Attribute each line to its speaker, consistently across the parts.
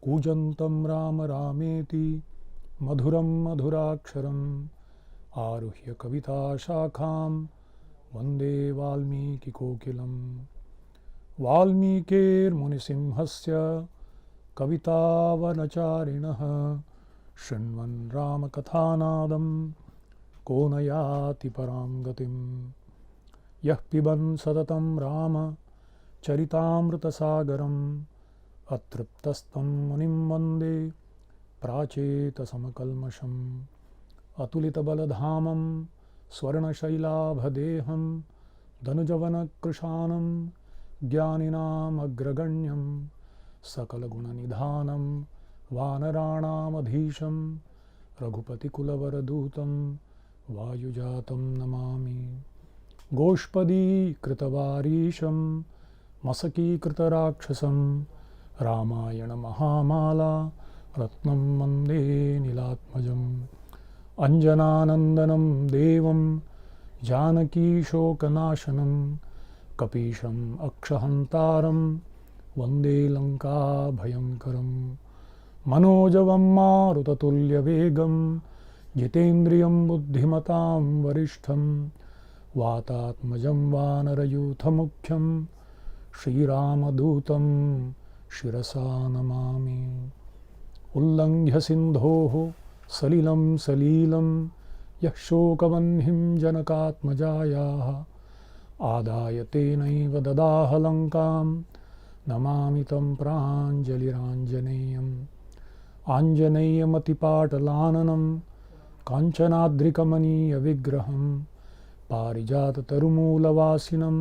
Speaker 1: कूजन्तं राम रामेति मधुरं मधुराक्षरम् आरुह्य कविताशाखां वन्दे वाल्मीकिकोकिलम्। वाल्मीकिर्मुनिसिंहस्य कवितावनचारिणः शृण्वन् रामकथानादं को न याति परां गतिम्। यः पिबन् सततं रामचरितामृतसागरम् अतृप्तस्तं मुनिं वन्दे प्राचेतसमकल्मषम्। अतुलितबलधामं स्वर्णशैलाभदेहं धनुजवनकृशानं ज्ञानिनामग्रगण्यं सकलगुणनिधानं वानराणामधीशं रघुपतिकुलवरदूतं वायुजातं नमामि। गोष्पदीकृतवारीशं मसकीकृतराक्षसं रामायणमहामाला रत्नं वन्दे नीलात्मजम्। अंजनानन्दनं देवं जानकीशोकनाशनं कपीशम् अक्षहन्तारं वन्दे लङ्काभयङ्करम्। मनोजवं मारुततुल्यवेगं जितेन्द्रियं बुद्धिमतां वरिष्ठं वातात्मजं वानरयूथमुख्यं श्रीरामदूतं शिरसा नमामि। उल्लङ्घ्य सिन्धोः सलिलं सलीलं यः शोकवह्निं जनकात्मजायाः आदाय तेनैव ददाह लङ्कां नमामि तं प्राञ्जलिराञ्जनेयम्। आञ्जनेयमतिपाटलाननं काञ्चनाद्रिकमनीयविग्रहं पारिजाततरुमूलवासिनं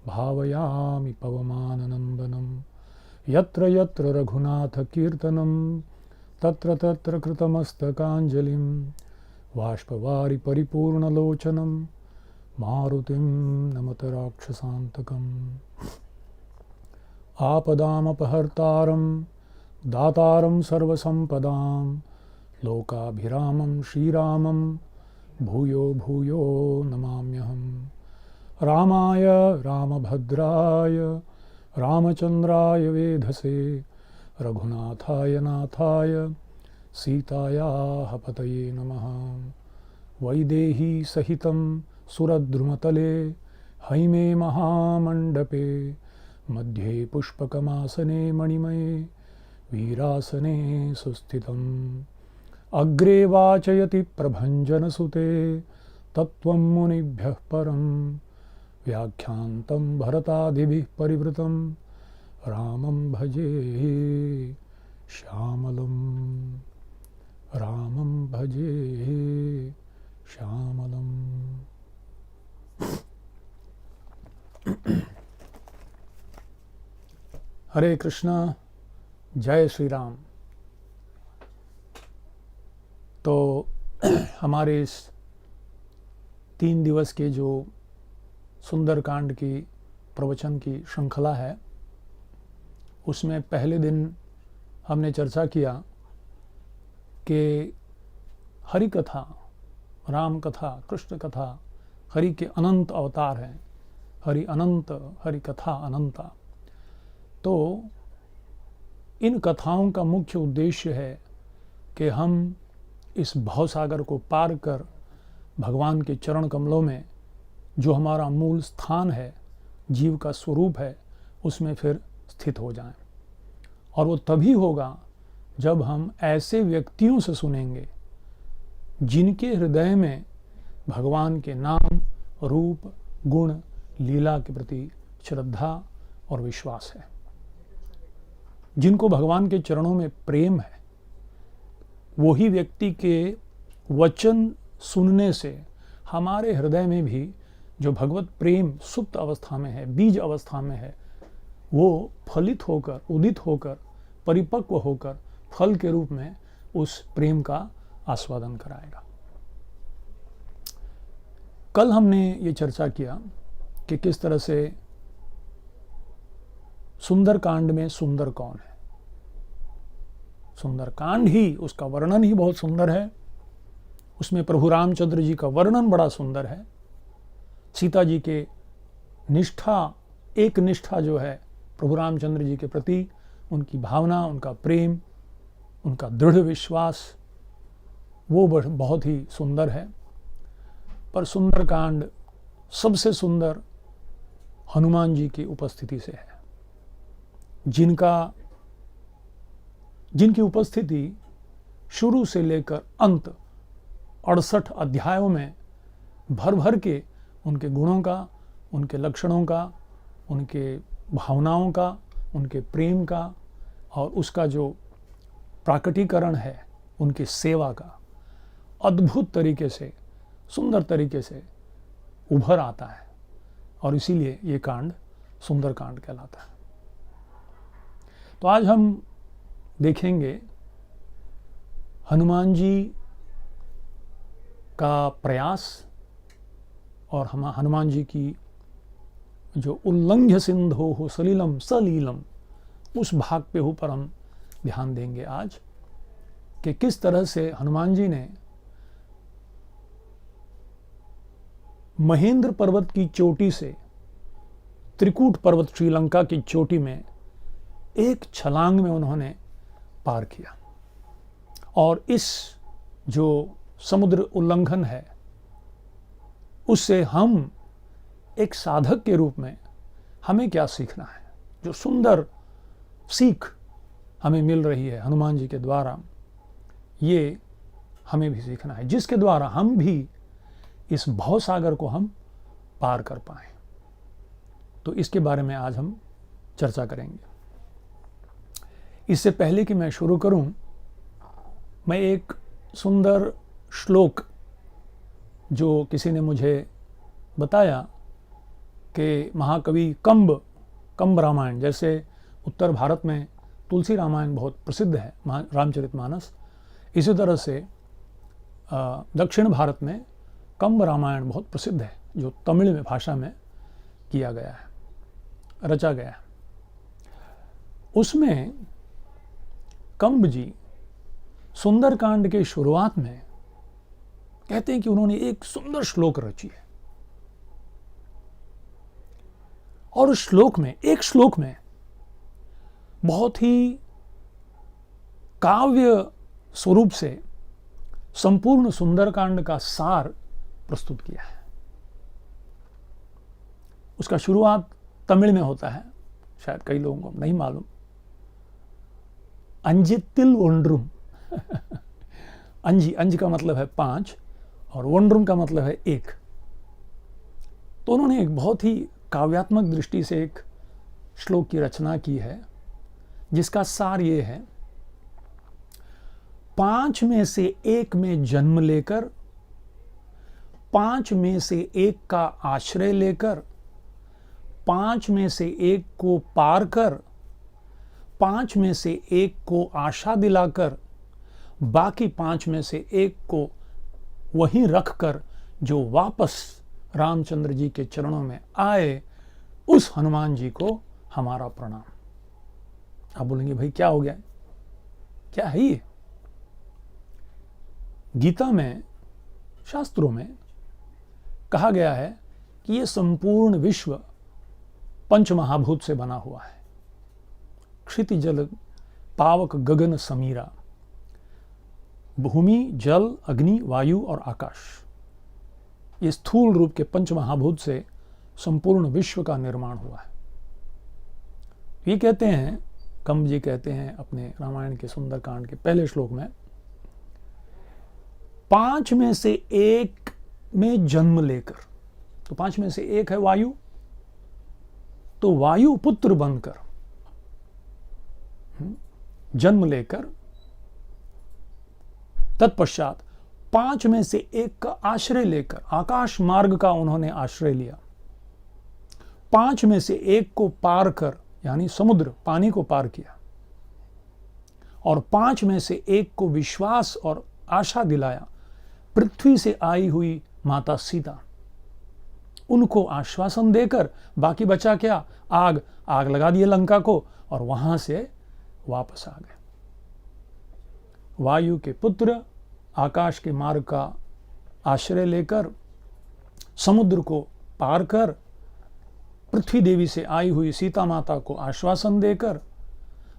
Speaker 1: भावयामि पवमाननन्दनं। यत्र यत्र रघुनाथकीर्तनं तत्र तत्र कृतमस्तकाञ्जलिं बाष्पवारि परिपूर्णलोचनं मारुतिं नमत राक्षसान्तकम्। आपदामपहर्तारं दातारं सर्वसम्पदां लोकाभिरामं श्रीरामं भूयो भूयो नमाम्यहम्। रामाय रामभद्राय रामचन्द्राय वेधसे रघुनाथाय नाथाय सीतायाः पतये नमः। वैदेही सहितं सुरद्रुमतले हैमे महामण्डपे मध्ये पुष्पकमासने मणिमये वीरासने सुस्थितम्। अग्रे वाचयति प्रभञ्जनसुते तत्त्वं मुनिभ्यः परं व्याख्यान्तं भरतादिभिः परिवृतं रामं भजे श्यामलं। रामं भजे श्यामलम्। हरे कृष्णा, जय श्री राम। तो हमारे इस 3 दिवस के जो सुंदरकांड की प्रवचन की श्रृंखला है, उसमें पहले दिन हमने चर्चा किया कि हरि कथा, राम कथा, कृष्ण कथा हरि के अनंत अवतार हैं। हरि अनंत, हरि कथा अनंता। तो इन कथाओं का मुख्य उद्देश्य है कि हम इस भवसागर को पार कर भगवान के चरण कमलों में जो हमारा मूल स्थान है, जीव का स्वरूप है, उसमें फिर स्थित हो जाएं। और वो तभी होगा जब हम ऐसे व्यक्तियों से सुनेंगे जिनके हृदय में भगवान के नाम, रूप, गुण, लीला के प्रति श्रद्धा और विश्वास है, जिनको भगवान के चरणों में प्रेम है। वही व्यक्ति के वचन सुनने से हमारे हृदय में भी जो भगवत प्रेम सुप्त अवस्था में है, बीज अवस्था में है, वो फलित होकर, उदित होकर, परिपक्व होकर फल के रूप में उस प्रेम का आस्वादन कराएगा। कल हमने ये चर्चा किया कि किस तरह से सुंदरकांड में सुंदर कौन है। सुंदरकांड ही, उसका वर्णन ही बहुत सुंदर है। उसमें प्रभु रामचंद्र जी का वर्णन बड़ा सुंदर है। सीता जी के निष्ठा, एक निष्ठा जो है प्रभु रामचंद्र जी के प्रति, उनकी भावना, उनका प्रेम, उनका दृढ़ विश्वास, वो बहुत ही सुंदर है। पर सुंदरकांड सबसे सुंदर हनुमान जी की उपस्थिति से है, जिनकी उपस्थिति शुरू से लेकर अंत 68 अध्यायों में भर भर के उनके गुणों का, उनके लक्षणों का, उनके भावनाओं का, उनके प्रेम का और उसका जो प्राकटीकरण है उनकी सेवा का अद्भुत तरीके से, सुंदर तरीके से उभर आता है और इसीलिए ये कांड सुंदर कांड कहलाता है। तो आज हम देखेंगे हनुमान जी का प्रयास और हनुमान जी की जो उल्लंघ्य सिंधो हो सलीलम सलीलम, उस भाग पे ऊपर हम ध्यान देंगे आज कि किस तरह से हनुमान जी ने महेंद्र पर्वत की चोटी से त्रिकूट पर्वत श्रीलंका की चोटी में एक छलांग में उन्होंने पार किया। और इस जो समुद्र उल्लंघन है उससे हम एक साधक के रूप में हमें क्या सीखना है, जो सुंदर सीख हमें मिल रही है हनुमान जी के द्वारा, ये हमें भी सीखना है, जिसके द्वारा हम भी इस भवसागर को हम पार कर पाएं। तो इसके बारे में आज हम चर्चा करेंगे। इससे पहले कि मैं शुरू करूं, मैं एक सुंदर श्लोक जो किसी ने मुझे बताया कि महाकवि कंब रामायण, जैसे उत्तर भारत में तुलसी रामायण बहुत प्रसिद्ध है, रामचरितमानस, इसी तरह से दक्षिण भारत में कंब रामायण बहुत प्रसिद्ध है, जो तमिल में भाषा में किया गया है, रचा गया है। उसमें कंब जी सुंदरकांड के शुरुआत में कहते हैं कि उन्होंने एक सुंदर श्लोक रची है और उस एक श्लोक में बहुत ही काव्य स्वरूप से संपूर्ण सुंदरकांड का सार प्रस्तुत किया है। उसका शुरुआत तमिल में होता है, शायद कई लोगों को नहीं मालूम। अंजितिल ओंड्रुम अंज का मतलब है 5 और ओंड्रुम का मतलब है 1। तो उन्होंने एक बहुत ही काव्यात्मक दृष्टि से एक श्लोक की रचना की है, जिसका सार ये है: 5 में से 1 में जन्म लेकर, 5 में से 1 का आश्रय लेकर, 5 में से 1 को पार कर, 5 में से 1 को आशा दिलाकर, बाकी 5 में से 1 को वहीं रखकर जो वापस रामचंद्र जी के चरणों में आए, उस हनुमान जी को हमारा प्रणाम। आप बोलेंगे भाई क्या हो गया, क्या है ये? गीता में, शास्त्रों में कहा गया है कि ये संपूर्ण विश्व पंचमहाभूत से बना हुआ है। क्षिति जल पावक गगन समीरा, भूमि, जल, अग्नि, वायु और आकाश, ये स्थूल रूप के पंचमहाभूत से संपूर्ण विश्व का निर्माण हुआ है। ये कहते हैं, कंब जी कहते हैं अपने रामायण के सुंदरकांड के पहले श्लोक में, 5 में से 1 में जन्म लेकर, तो 5 में से 1 है वायु, तो वायु पुत्र बनकर, जन्म लेकर, तत्पश्चात 5 में से 1 का आश्रय लेकर, आकाश मार्ग का उन्होंने आश्रय लिया, 5 में से 1 को पार कर, यानी समुद्र, पानी को पार किया, और 5 में से 1 को विश्वास और आशा दिलाया, पृथ्वी से आई हुई माता सीता, उनको आश्वासन देकर बाकी बचा क्या, आग लगा दिए लंका को और वहां से वापस आ गए। वायु के पुत्र आकाश के मार्ग का आश्रय लेकर, समुद्र को पार कर, पृथ्वी देवी से आई हुई सीता माता को आश्वासन देकर,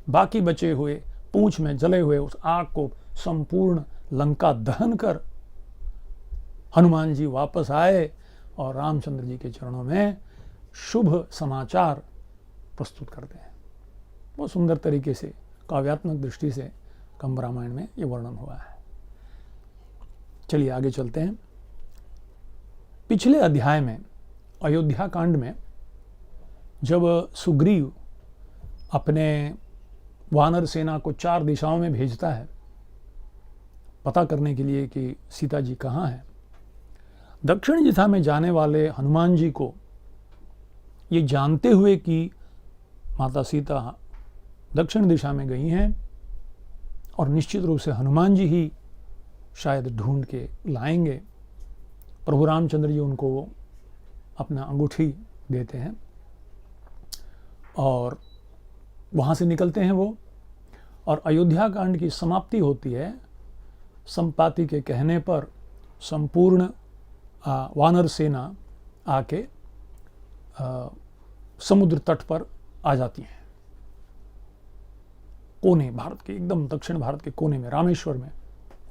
Speaker 1: बाकी बचे हुए पूंछ में जले हुए उस आग को संपूर्ण लंका दहन कर हनुमान जी वापस आए और रामचंद्र जी के चरणों में शुभ समाचार प्रस्तुत करते हैं। बहुत सुंदर तरीके से काव्यात्मक दृष्टि से कंब रामायण में ये वर्णन हुआ है। चलिए आगे चलते हैं। पिछले अध्याय में अयोध्या कांड में जब सुग्रीव अपने वानर सेना को 4 दिशाओं में भेजता है पता करने के लिए कि सीता जी कहाँ हैं, दक्षिण दिशा में जाने वाले हनुमान जी को ये जानते हुए कि माता सीता दक्षिण दिशा में गई हैं और निश्चित रूप से हनुमान जी ही शायद ढूंढ के लाएंगे, प्रभु रामचंद्र जी उनको अपना अंगूठी देते हैं और वहाँ से निकलते हैं वो, और अयोध्या कांड की समाप्ति होती है संपाति के कहने पर संपूर्ण वानर सेना आके समुद्र तट पर आ जाती हैं। कोने, भारत के एकदम दक्षिण भारत के कोने में, रामेश्वर में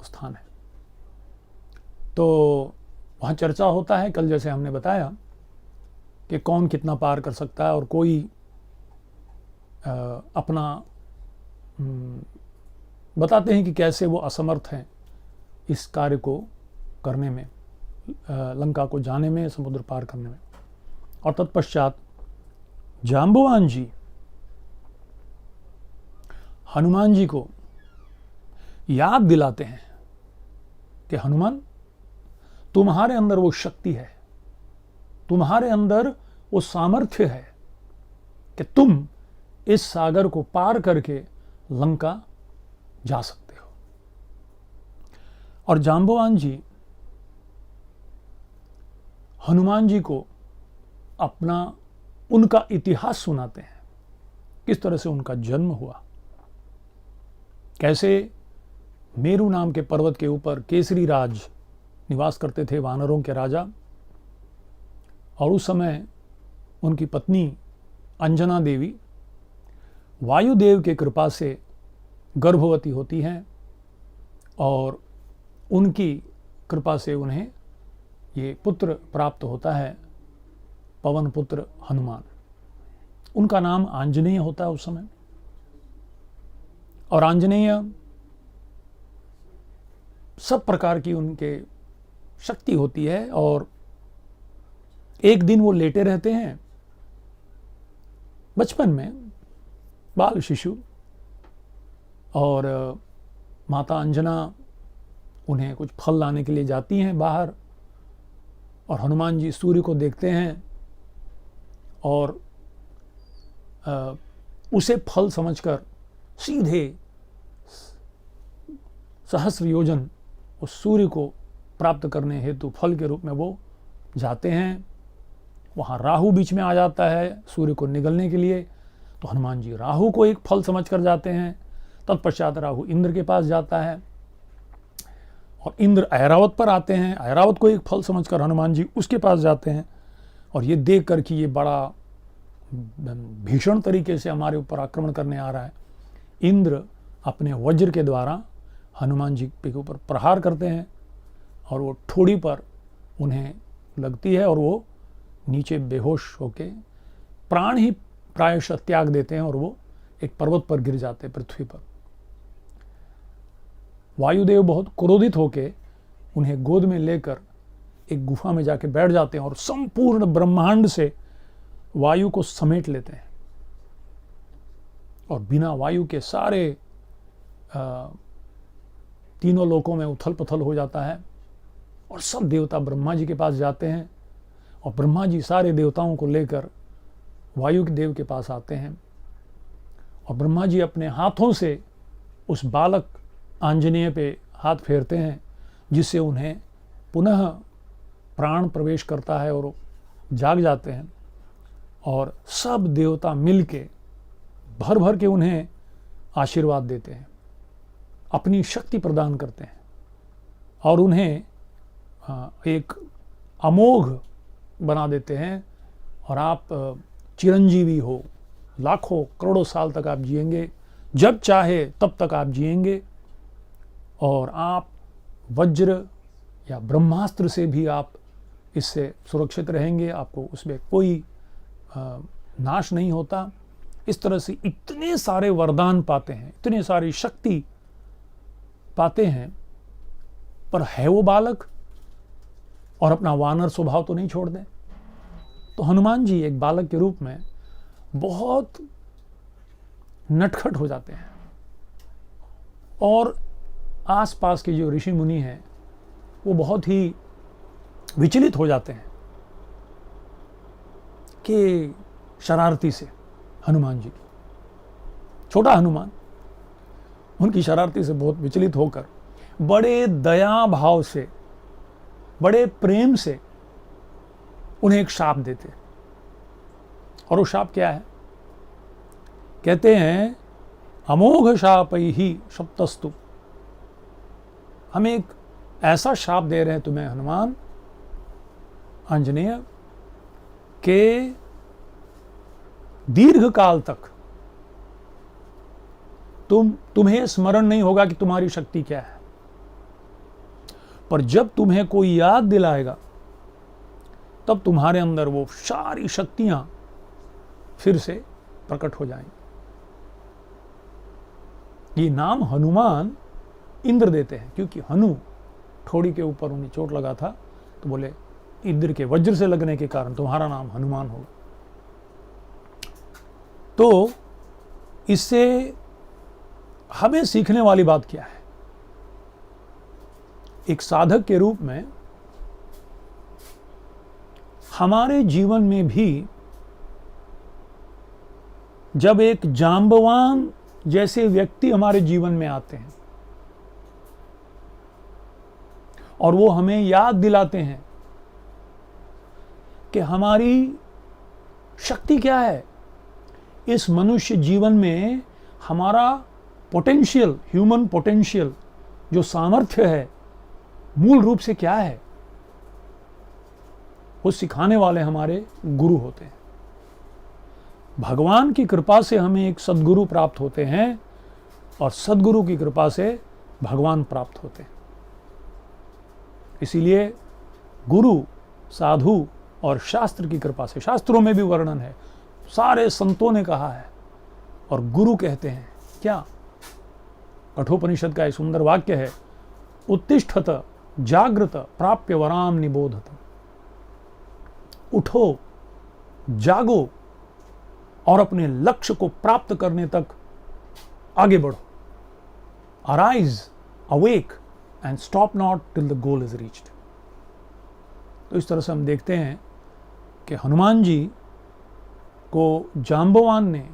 Speaker 1: स्थान है। तो वहाँ चर्चा होता है, कल जैसे हमने बताया कि कौन कितना पार कर सकता है, और कोई अपना बताते हैं कि कैसे वो असमर्थ हैं इस कार्य को करने में, लंका को जाने में, समुद्र पार करने में। और तत्पश्चात जाम्बवान जी हनुमान जी को याद दिलाते हैं कि हनुमान, तुम्हारे अंदर वो शक्ति है, तुम्हारे अंदर वो सामर्थ्य है कि तुम इस सागर को पार करके लंका जा सकते हो। और जाम्बवान जी हनुमान जी को अपना उनका इतिहास सुनाते हैं, किस तरह से उनका जन्म हुआ, कैसे मेरू नाम के पर्वत के ऊपर केसरी राज निवास करते थे वानरों के राजा, और उस समय उनकी पत्नी अंजना देवी वायुदेव के कृपा से गर्भवती होती हैं और उनकी कृपा से उन्हें ये पुत्र प्राप्त होता है, पवन पुत्र हनुमान। उनका नाम आंजनेय होता है उस समय, और आंजनेय सब प्रकार की उनके शक्ति होती है। और एक दिन वो लेटे रहते हैं बचपन में, बाल शिशु, और माता अंजना उन्हें कुछ फल लाने के लिए जाती हैं बाहर, और हनुमान जी सूर्य को देखते हैं और उसे फल समझकर सीधे सहस्र योजन उस सूर्य को प्राप्त करने हेतु फल के रूप में वो जाते हैं। वहाँ राहु बीच में आ जाता है सूर्य को निगलने के लिए, तो हनुमान जी राहु को एक फल समझकर जाते हैं। तत्पश्चात राहु इंद्र के पास जाता है और इंद्र ऐरावत पर आते हैं, ऐरावत को एक फल समझकर हनुमान जी उसके पास जाते हैं। और ये देख कर कि ये बड़ा भीषण तरीके से हमारे ऊपर आक्रमण करने आ रहा है, इंद्र अपने वज्र के द्वारा हनुमान जी के ऊपर प्रहार करते हैं और वो ठोड़ी पर उन्हें लगती है और वो नीचे बेहोश होके प्राण ही प्रायशः त्याग देते हैं और वो एक पर्वत पर गिर जाते हैं, पृथ्वी पर। वायुदेव बहुत क्रोधित होके उन्हें गोद में लेकर एक गुफा में जाके बैठ जाते हैं और संपूर्ण ब्रह्मांड से वायु को समेट लेते हैं, और बिना वायु के सारे तीनों लोकों में उथल पुथल हो जाता है। और सब देवता ब्रह्मा जी के पास जाते हैं और ब्रह्मा जी सारे देवताओं को लेकर वायु के देव के पास आते हैं, और ब्रह्मा जी अपने हाथों से उस बालक आंजनेय पे हाथ फेरते हैं, जिससे उन्हें पुनः प्राण प्रवेश करता है और जाग जाते हैं। और सब देवता मिलके भर भर के उन्हें आशीर्वाद देते हैं, अपनी शक्ति प्रदान करते हैं और उन्हें एक अमोघ बना देते हैं, और आप चिरंजीवी हो, लाखों करोड़ों साल तक आप जिएंगे, जब चाहे तब तक आप जिएंगे और आप वज्र या ब्रह्मास्त्र से भी आप इससे सुरक्षित रहेंगे, आपको उसमें कोई नाश नहीं होता। इस तरह से इतने सारे वरदान पाते हैं, इतनी सारी शक्ति पाते हैं, पर है वो बालक और अपना वानर स्वभाव तो नहीं छोड़ दें। तो हनुमान जी एक बालक के रूप में बहुत नटखट हो जाते हैं और आसपास के जो ऋषि मुनि हैं वो बहुत ही विचलित हो जाते हैं कि शरारती से हनुमान जी की, छोटा हनुमान उनकी शरारती से बहुत विचलित होकर बड़े दया भाव से, बड़े प्रेम से उन्हें एक शाप देते। और वो शाप क्या है? कहते हैं अमोघ शापैहि शप्तस्तु, हम एक ऐसा शाप दे रहे हैं तुम्हें हनुमान आंजनेय के दीर्घ काल तक तुम्हें स्मरण नहीं होगा कि तुम्हारी शक्ति क्या है, पर जब तुम्हें कोई याद दिलाएगा तब तुम्हारे अंदर वो सारी शक्तियां फिर से प्रकट हो जाएंगी। ये नाम हनुमान इंद्र देते हैं, क्योंकि हनु ठोड़ी के ऊपर उन्हें चोट लगा था, तो बोले इंद्र के वज्र से लगने के कारण तुम्हारा नाम हनुमान होगा। तो इससे हमें सीखने वाली बात क्या है? एक साधक के रूप में हमारे जीवन में भी जब एक जांबवान जैसे व्यक्ति हमारे जीवन में आते हैं और वो हमें याद दिलाते हैं कि हमारी शक्ति क्या है, इस मनुष्य जीवन में हमारा पोटेंशियल, ह्यूमन पोटेंशियल जो सामर्थ्य है मूल रूप से क्या है, वो सिखाने वाले हमारे गुरु होते हैं। भगवान की कृपा से हमें एक सद्गुरु प्राप्त होते हैं और सद्गुरु की कृपा से भगवान प्राप्त होते हैं। इसीलिए गुरु, साधु और शास्त्र की कृपा से, शास्त्रों में भी वर्णन है, सारे संतों ने कहा है और गुरु कहते हैं क्या? कठोपनिषद का एक सुंदर वाक्य है, उत्तिष्ठत जागृत प्राप्य वराम निबोधत। उठो, जागो और अपने लक्ष्य को प्राप्त करने तक आगे बढ़ो। Arise, awake and stop not till the goal is reached. तो इस तरह से हम देखते हैं कि हनुमान जी को जांबवान ने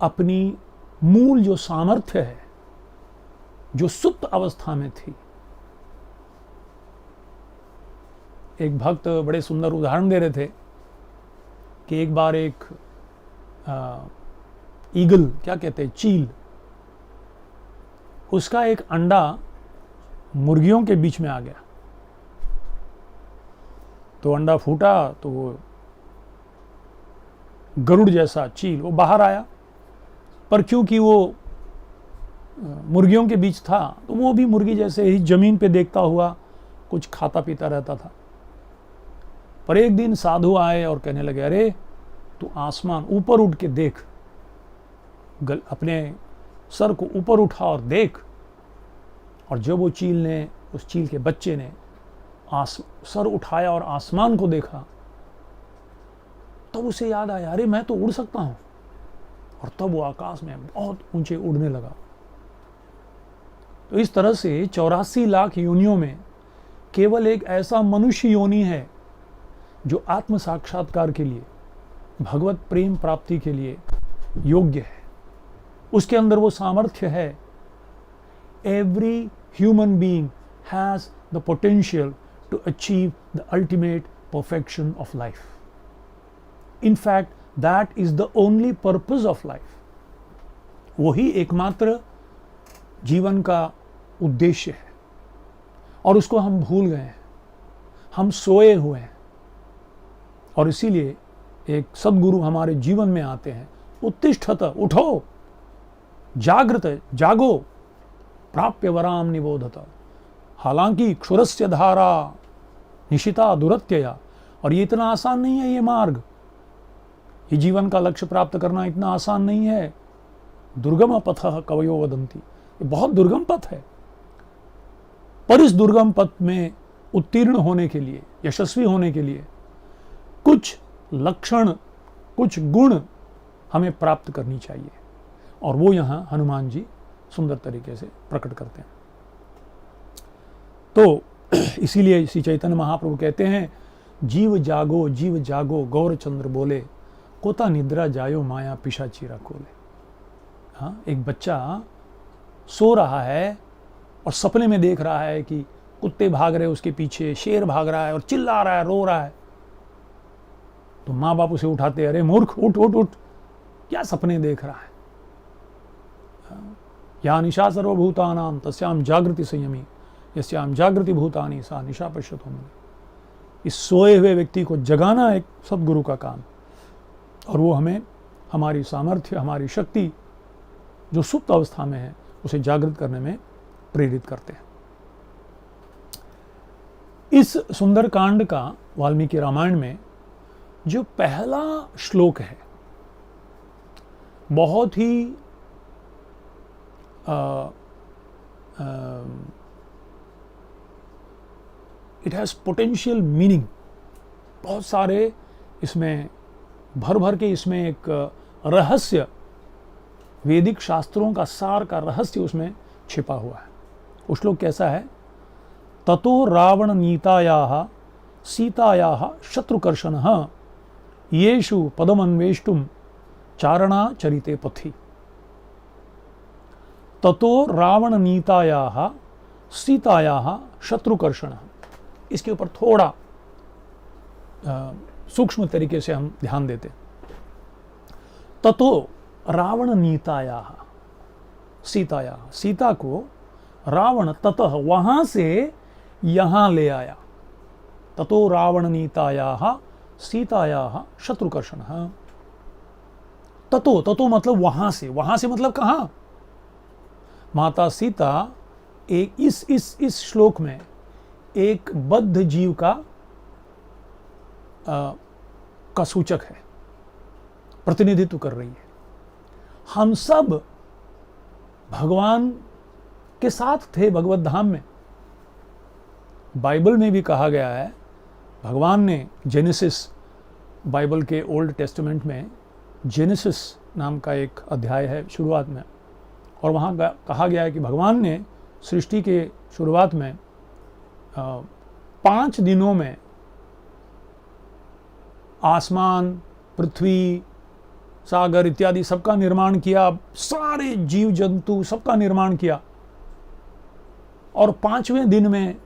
Speaker 1: अपनी मूल जो सामर्थ्य है, जो सुप्त अवस्था में थी। एक भक्त बड़े सुंदर उदाहरण दे रहे थे कि एक बार एक ईगल, क्या कहते हैं, चील, उसका एक अंडा मुर्गियों के बीच में आ गया। तो अंडा फूटा तो वो गरुड़ जैसा चील वो बाहर आया, पर क्योंकि वो मुर्गियों के बीच था तो वो भी मुर्गी जैसे ही जमीन पे देखता हुआ कुछ खाता पीता रहता था। पर एक दिन साधु आए और कहने लगे, अरे तू आसमान ऊपर उठ के देख, अपने सर को ऊपर उठा और देख। और जब वो चील ने, उस चील के बच्चे ने सर उठाया और आसमान को देखा, तब तो उसे याद आया, अरे मैं तो उड़ सकता हूं। और तब वो आकाश में बहुत ऊंचे उड़ने लगा। तो इस तरह से 84 लाख योनियों में केवल एक ऐसा मनुष्य योनि है जो आत्म साक्षात्कार के लिए, भगवत प्रेम प्राप्ति के लिए योग्य है। उसके अंदर वो सामर्थ्य है। Every human being has the potential to achieve the ultimate perfection of life. In fact that is the only purpose of life. वही एकमात्र जीवन का उद्देश्य है और उसको हम भूल गए हैं, हम सोए हुए हैं। और इसीलिए एक सद्गुरु हमारे जीवन में आते हैं, उत्तिष्ठत, उठो, जागृत, जागो, प्राप्य वराम निबोधत। हालांकि क्षुरस्य धारा निशिता दुरत्यया, और ये इतना आसान नहीं है, ये मार्ग, ये जीवन का लक्ष्य प्राप्त करना इतना आसान नहीं है। दुर्गम पथः कवयो वदन्ति, ये बहुत दुर्गम पथ है। पर इस दुर्गम पथ में उत्तीर्ण होने के लिए, यशस्वी होने के लिए कुछ लक्षण, कुछ गुण हमें प्राप्त करनी चाहिए, और वो यहाँ हनुमान जी सुंदर तरीके से प्रकट करते हैं। तो इसीलिए श्री चैतन्य महाप्रभु कहते हैं, जीव जागो गौरचंद्र बोले, कोता निद्रा जायो माया पिशाचीरा खोले। हाँ, एक बच्चा सो रहा है और सपने में देख रहा है कि कुत्ते भाग रहे उसके पीछे, शेर भाग रहा है और चिल्ला रहा है, रो रहा है, तो माँ बाप उसे उठाते, अरे मूर्ख उठ उठ उठ, क्या सपने देख रहा है। या निशा सर्वभूतानां तस्याम जागृति संयमी यस्याम जागृति भूतानि सा निशा पश्यतो मुनि। इस सोए हुए व्यक्ति को जगाना एक सद्गुरु का काम, और वो हमें हमारी सामर्थ्य, हमारी शक्ति जो सुप्त अवस्था में है उसे जागृत करने में प्रेरित करते हैं। इस सुंदर कांड का वाल्मीकि रामायण में जो पहला श्लोक है, बहुत ही इट हैज़ पोटेंशियल मीनिंग। बहुत सारे इसमें भर भर के इसमें एक रहस्य, वैदिक शास्त्रों का सार का रहस्य उसमें छिपा हुआ है। वो श्लोक कैसा है? ततो रावण नीतायाः सीतायाः शत्रुकर्षणः येषु पदमन्वेष्टुम चारणा चरिते पथि। ततो रावण नीतायाः सीतायाः शत्रुकर्षणः। इसके ऊपर थोड़ा सूक्ष्म तरीके से हम ध्यान देते। ततो रावण नीतायाः सीतायाः, सीता को रावण ततः वहां से यहां ले आया। ततो रावण नीतायाः सीतायाः शत्रुकर्षणः। ततो, ततो मतलब वहां से मतलब कहां? माता सीता एक इस श्लोक में एक बद्ध जीव का सूचक है, प्रतिनिधित्व कर रही है। हम सब भगवान के साथ थे भगवत धाम में। बाइबल में भी कहा गया है, भगवान ने जेनेसिस, बाइबल के ओल्ड टेस्टामेंट में जेनेसिस नाम का एक अध्याय है शुरुआत में, और वहाँ कहा गया है कि भगवान ने सृष्टि के शुरुआत में 5 दिनों में आसमान, पृथ्वी, सागर इत्यादि सबका निर्माण किया, सारे जीव जंतु सबका निर्माण किया, और 5वें दिन में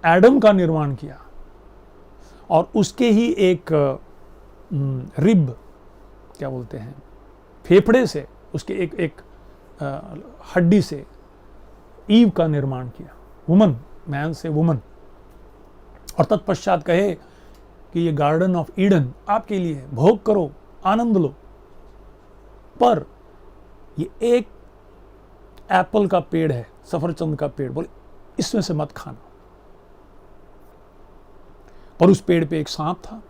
Speaker 1: एडम का निर्माण किया, और उसके ही एक रिब, क्या बोलते हैं, फेफड़े से, उसके एक हड्डी से ईव का निर्माण किया, वुमन, मैन से वुमन। और तत्पश्चात कहे कि ये गार्डन ऑफ ईडन आपके लिए, भोग करो, आनंद लो, पर ये एक एप्पल का पेड़ है, सफरचंद का पेड़, बोले इसमें से मत खाना। पर उस पेड़ पे एक सांप था,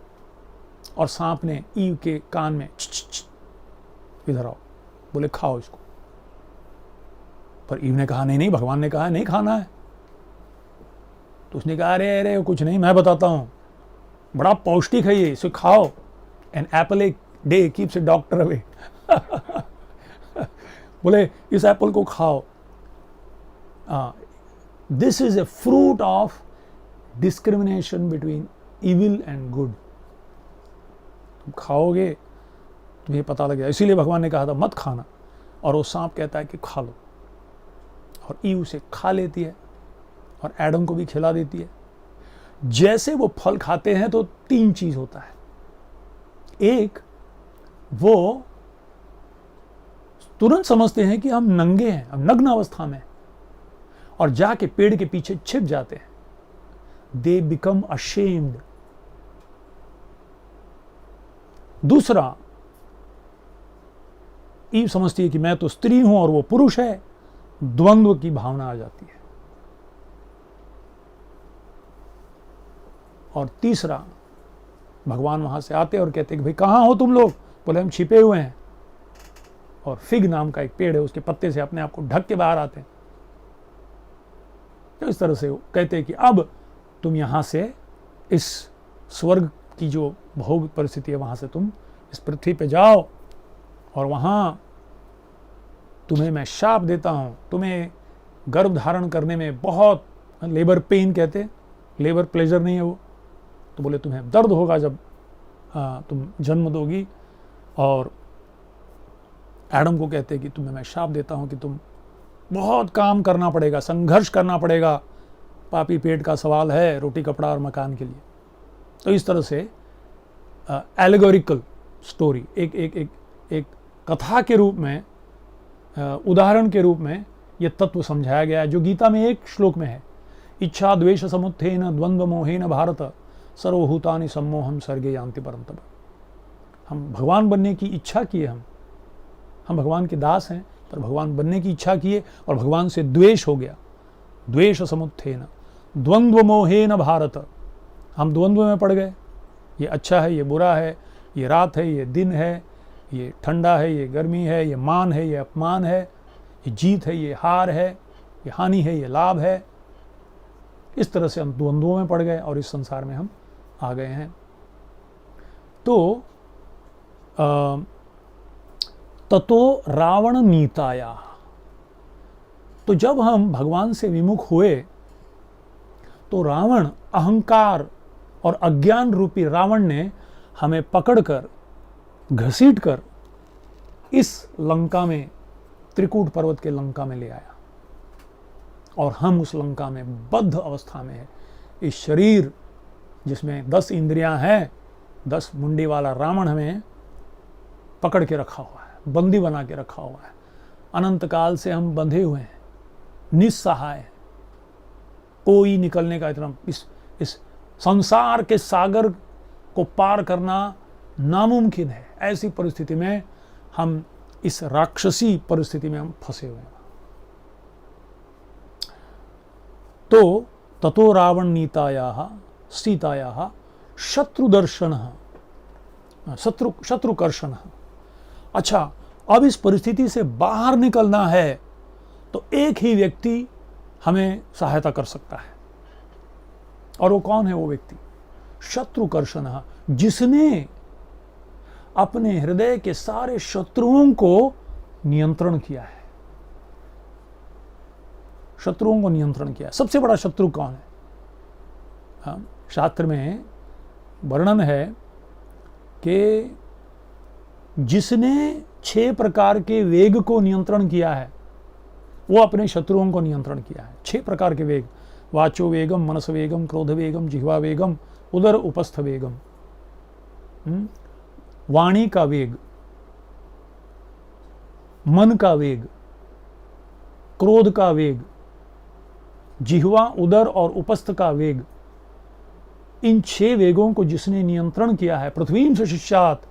Speaker 1: और सांप ने ईव के कान में इधर आओ, बोले खाओ इसको। पर ईव ने कहा नहीं नहीं, भगवान ने कहा नहीं खाना है। तो उसने कहा अरे अरे कुछ नहीं, मैं बताता हूं, बड़ा पौष्टिक है ये, इसे खाओ। An apple a day keeps a doctor away. बोले इस एप्पल को खाओ। This is a fruit of discrimination between evil and good. तुम खाओगे तुम्हें पता लगेगा। इसीलिए भगवान ने कहा था मत खाना, और वो सांप कहता है कि खा लो, और ईव उसे खा लेती है और एडम को भी खिला देती है। जैसे वो फल खाते हैं तो 3 चीज होता है। एक, वो तुरंत समझते हैं कि हम नंगे हैं, हम नग्न अवस्था में, और जाके पेड़ के पीछे छिप जाते हैं। They become ashamed. दूसरा, ईव समझती है कि मैं तो स्त्री हूं और वो पुरुष है, द्वंद्व की भावना आ जाती है। और तीसरा, भगवान वहां से आते और कहते कि भाई कहाँ हो तुम लोग? बोले हम छिपे हुए हैं, और फिग नाम का एक पेड़ है, उसके पत्ते से अपने आप को ढक के बाहर आते हैं। तो इस तरह से कहते हैं कि अब तुम यहां से इस स्वर्ग की जो भोग परिस्थिति है वहां से तुम इस पृथ्वी पे जाओ, और वहां तुम्हें मैं शाप देता हूं, तुम्हें गर्भ धारण करने में बहुत लेबर पेन कहते, लेबर प्लेजर नहीं है वो, तो बोले तुम्हें दर्द होगा जब तुम जन्म दोगी। और एडम को कहते कि तुम्हें मैं शाप देता हूं कि तुम बहुत काम करना पड़ेगा, संघर्ष करना पड़ेगा, पापी पेट का सवाल है रोटी कपड़ा और मकान के लिए। तो इस तरह से एलेगोरिकल स्टोरी, एक एक एक एक कथा के रूप में, उदाहरण के रूप में यह तत्व समझाया गया है, जो गीता में एक श्लोक में है, इच्छा द्वेष समुत्थेन द्वंद्व मोहेन भारत सर्वभूतानि सम्मोहम सर्गे यान्ति परन्तप। हम भगवान बनने की इच्छा किए, हम भगवान के दास हैं, पर भगवान बनने की इच्छा किए और भगवान से द्वेष हो गया, द्वेष समुत्थेन द्वंद्व मोहेन भारत, हम द्वंद्व में पड़ गए, ये अच्छा है, ये बुरा है, ये रात है, ये दिन है, ये ठंडा है, ये गर्मी है, ये मान है, ये अपमान है, ये जीत है, ये हार है, ये हानि है, ये लाभ है। इस तरह से हम द्वंद्वों में पड़ गए और इस संसार में हम आ गए हैं। तो ततो रावण नीताया, तो जब हम भगवान से विमुख हुए तो रावण, अहंकार और अज्ञान रूपी रावण ने हमें पकड़कर, घसीटकर इस लंका में, त्रिकूट पर्वत के लंका में ले आया, और हम उस लंका में बद्ध अवस्था में है। इस शरीर जिसमें 10 इंद्रियां हैं, 10 मुंडी वाला रावण हमें पकड़ के रखा हुआ है, बंदी बना के रखा हुआ है। अनंत काल से हम बंधे हुए हैं, निस्सहाय, कोई निकलने का इतना, इस संसार के सागर को पार करना नामुमकिन है। ऐसी परिस्थिति में हम, इस राक्षसी परिस्थिति में हम फंसे हुए हैं। तो ततो रावण नीतायाः सीतायाः शत्रुदर्शनः, शत्रुकर्षणः। अच्छा, अब इस परिस्थिति से बाहर निकलना है तो एक ही व्यक्ति हमें सहायता कर सकता है, और वो कौन है? वो व्यक्ति शत्रुकर्षणः, जिसने अपने हृदय के सारे शत्रुओं को नियंत्रण किया है, शत्रुओं को नियंत्रण किया है। सबसे बड़ा शत्रु कौन है? शास्त्र में वर्णन है कि जिसने 6 प्रकार के वेग को नियंत्रण किया है, वो अपने शत्रुओं को नियंत्रण किया है। 6 प्रकार के वेग, वाचो वेगम, मनस वेगम, क्रोध वेगम, जिह्वा वेगम, उदर उपस्थ वेगम। वाणी का वेग, मन का वेग, क्रोध का वेग, जिह्वा, उदर और उपस्थ का वेग, इन 6 वेगों को जिसने नियंत्रण किया है, पृथ्वी से शिष्यात,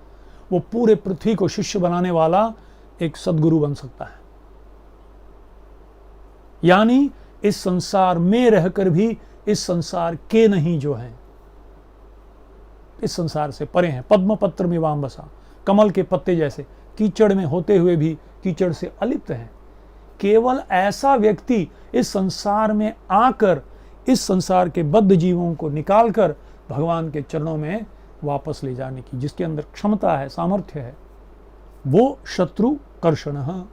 Speaker 1: वो पूरे पृथ्वी को शिष्य बनाने वाला एक सद्गुरु बन सकता है। यानी इस संसार में रहकर भी इस संसार के नहीं जो हैं, इस संसार से परे हैं। पद्म पत्र में वाम्बसा, कमल के पत्ते जैसे, कीचड़ में होते हुए भी कीचड़ से अलिप्त हैं। केवल ऐसा व्यक्ति इस संसार में आकर इस संसार के बद्ध जीवों को निकालकर भगवान के चरणों में वापस ले जाने की, जिसके अंदर क्षमता है, सामर्थ्य है, वो शत्रुकर्षणः।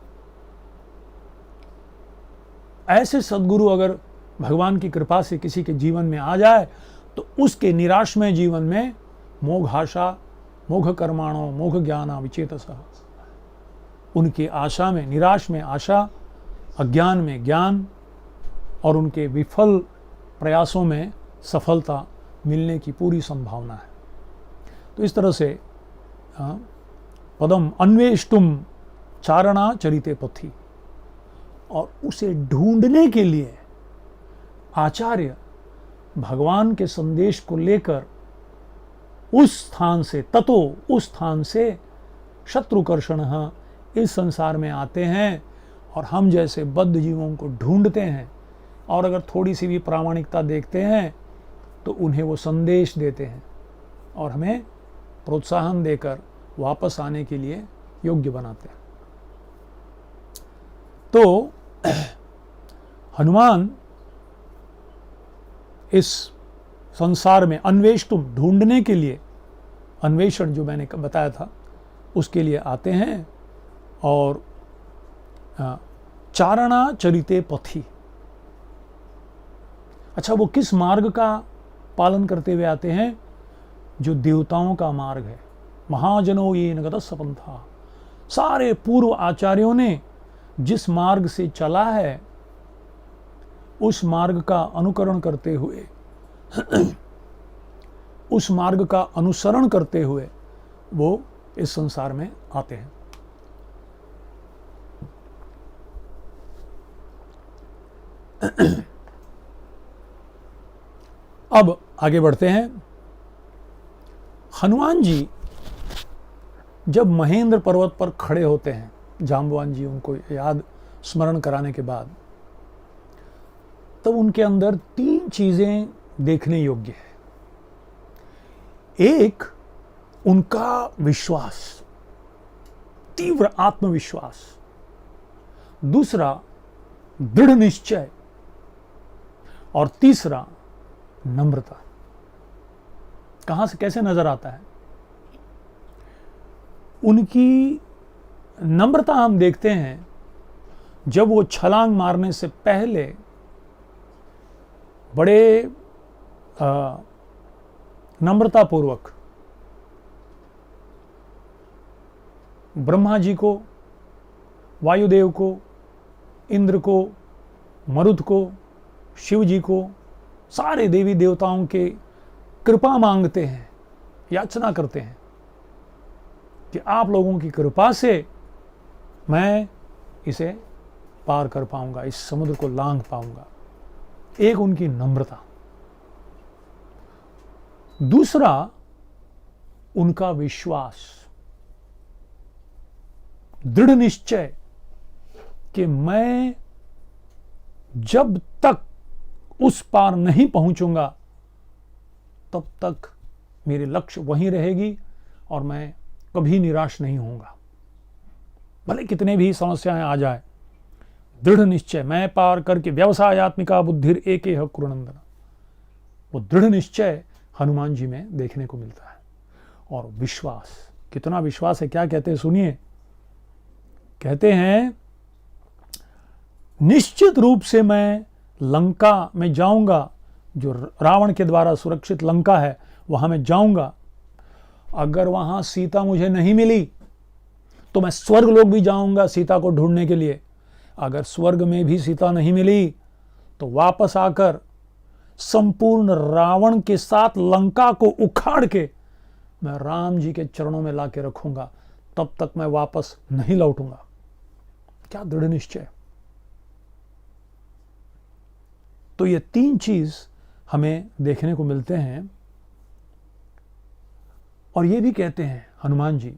Speaker 1: ऐसे सद्गुरु अगर भगवान की कृपा से किसी के जीवन में आ जाए तो उसके निराशमय जीवन में मोघाशा, मोघ कर्माणो मोघ ज्ञाना विचेतसः, उनके आशा में, निराश में आशा, अज्ञान में ज्ञान, और उनके विफल प्रयासों में सफलता मिलने की पूरी संभावना है। तो इस तरह से पदम अन्वेष्टुम चारणा चरिते पथि, और उसे ढूंढने के लिए आचार्य भगवान के संदेश को लेकर उस स्थान से, ततो उस स्थान से शत्रुकर्षणः, इस संसार में आते हैं और हम जैसे बद्ध जीवों को ढूंढते हैं, और अगर थोड़ी सी भी प्रामाणिकता देखते हैं तो उन्हें वो संदेश देते हैं और हमें प्रोत्साहन देकर वापस आने के लिए योग्य बनाते हैं। तो हनुमान इस संसार में अन्वेष्टुम, ढूंढने के लिए, अन्वेषण जो मैंने बताया था उसके लिए आते हैं। और चारणा चरिते पथि, अच्छा वो किस मार्ग का पालन करते हुए आते हैं? जो देवताओं का मार्ग है। महाजनो ये नगत सपंथा, सारे पूर्व आचार्यों ने जिस मार्ग से चला है उस मार्ग का अनुकरण करते हुए उस मार्ग का अनुसरण करते हुए वो इस संसार में आते हैं। अब आगे बढ़ते हैं। हनुमान जी जब महेंद्र पर्वत पर खड़े होते हैं, जाम्बवान जी उनको याद स्मरण कराने के बाद, तब उनके अंदर 3 चीजें देखने योग्य है। एक, उनका विश्वास, तीव्र आत्मविश्वास। दूसरा, दृढ़ निश्चय। और तीसरा, नम्रता। कहां से कैसे नजर आता है? उनकी नम्रता हम देखते हैं जब वो छलांग मारने से पहले बड़े नम्रतापूर्वक ब्रह्मा जी को, वायुदेव को, इंद्र को, मरुत को, शिव जी को, सारे देवी देवताओं के कृपा मांगते हैं, याचना करते हैं कि आप लोगों की कृपा से मैं इसे पार कर पाऊंगा, इस समुद्र को लांघ पाऊंगा। एक उनकी नम्रता। दूसरा, उनका विश्वास, दृढ़ निश्चय कि मैं जब तक उस पार नहीं पहुंचूंगा तब तक मेरे लक्ष्य वहीं रहेगी और मैं कभी निराश नहीं होऊंगा, भले कितने भी समस्याएं आ जाए। दृढ़ निश्चय, मैं पार करके व्यवसायत्मिका बुद्धिर एके ह कुरुनंदन। वो दृढ़ निश्चय हनुमान जी में देखने को मिलता है। और विश्वास, कितना विश्वास है, क्या कहते हैं सुनिए। कहते हैं निश्चित रूप से मैं लंका में जाऊंगा, जो रावण के द्वारा सुरक्षित लंका है वहां मैं जाऊंगा। अगर वहां सीता मुझे नहीं मिली तो मैं स्वर्ग लोक भी जाऊंगा सीता को ढूंढने के लिए। अगर स्वर्ग में भी सीता नहीं मिली तो वापस आकर संपूर्ण रावण के साथ लंका को उखाड़ के मैं राम जी के चरणों में लाके रखूंगा, तब तक मैं वापस नहीं लौटूंगा। क्या दृढ़ निश्चय। तो ये 3 चीज हमें देखने को मिलते हैं। और ये भी कहते हैं हनुमान जी,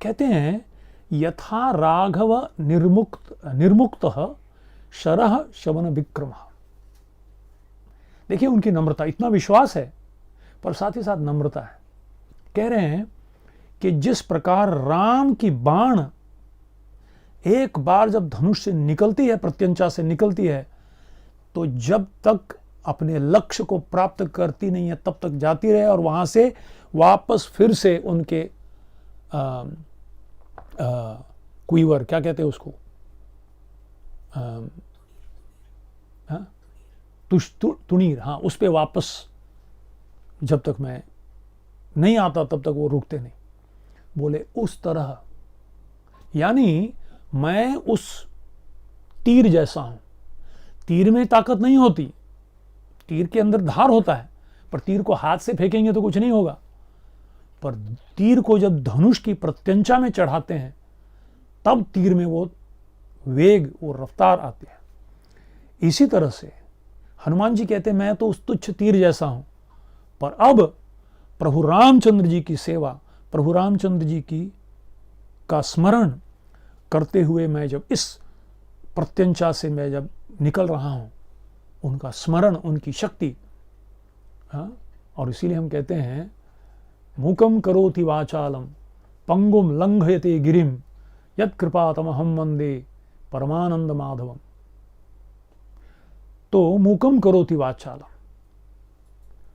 Speaker 1: कहते हैं यथा राघव निर्मुक्त शरह शवन विक्रम। देखिए उनकी नम्रता, इतना विश्वास है पर साथ ही साथ नम्रता है। कह रहे हैं कि जिस प्रकार राम की बाण एक बार जब धनुष से निकलती है, प्रत्यंचा से निकलती है, तो जब तक अपने लक्ष्य को प्राप्त करती नहीं है तब तक जाती रहे और वहां से वापस फिर से उनके क्वीवर, क्या कहते हैं उसको, तुनीर, हाँ, उस पे वापस जब तक मैं नहीं आता तब तक वो रुकते नहीं। बोले उस तरह, यानी मैं उस तीर जैसा हूं। तीर में ताकत नहीं होती, तीर के अंदर धार होता है, पर तीर को हाथ से फेंकेंगे तो कुछ नहीं होगा। पर तीर को जब धनुष की प्रत्यंचा में चढ़ाते हैं तब तीर में वो वेग, वो रफ्तार आती है। इसी तरह से हनुमान जी कहते हैं मैं तो उस तुच्छ तीर जैसा हूं, पर अब प्रभु रामचंद्र जी की सेवा, प्रभु रामचंद्र जी की का स्मरण करते हुए मैं जब इस प्रत्यंचा से मैं जब निकल रहा हूँ, उनका स्मरण, उनकी शक्ति, और इसीलिए हम कहते हैं मूकम करोति वाचालम पंगुम लंघयते गिरिम यत् कृपातमहं वंदे परमानंद माधवम। तो मूकम करोति वाचालम,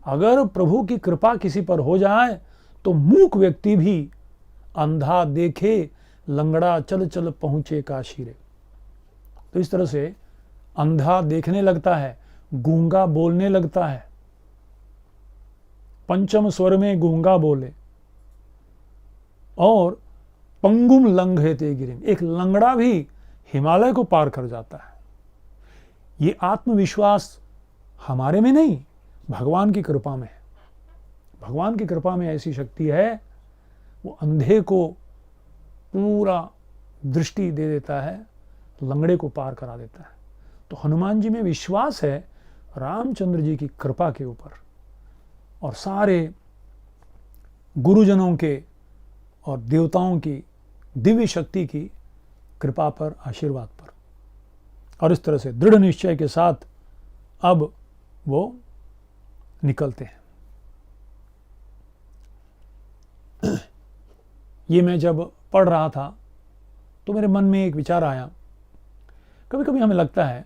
Speaker 1: अगर प्रभु की कृपा किसी पर हो जाए तो मूक व्यक्ति भी अंधा देखे लंगड़ा चल चल पहुंचे काशी रे। तो इस तरह से अंधा देखने लगता है, गूंगा बोलने लगता है, पंचम स्वर में गूंगा बोले, और पंगुम लंघयते गिरिम, एक लंगड़ा भी हिमालय को पार कर जाता है। ये आत्मविश्वास हमारे में नहीं, भगवान की कृपा में है। भगवान की कृपा में ऐसी शक्ति है, वो अंधे को पूरा दृष्टि दे देता है, लंगड़े को पार करा देता है। तो हनुमान जी में विश्वास है रामचंद्र जी की कृपा के ऊपर, और सारे गुरुजनों के और देवताओं की दिव्य शक्ति की कृपा पर, आशीर्वाद पर। और इस तरह से दृढ़ निश्चय के साथ अब वो निकलते हैं। ये मैं जब पढ़ रहा था तो मेरे मन में एक विचार आया, कभी कभी हमें लगता है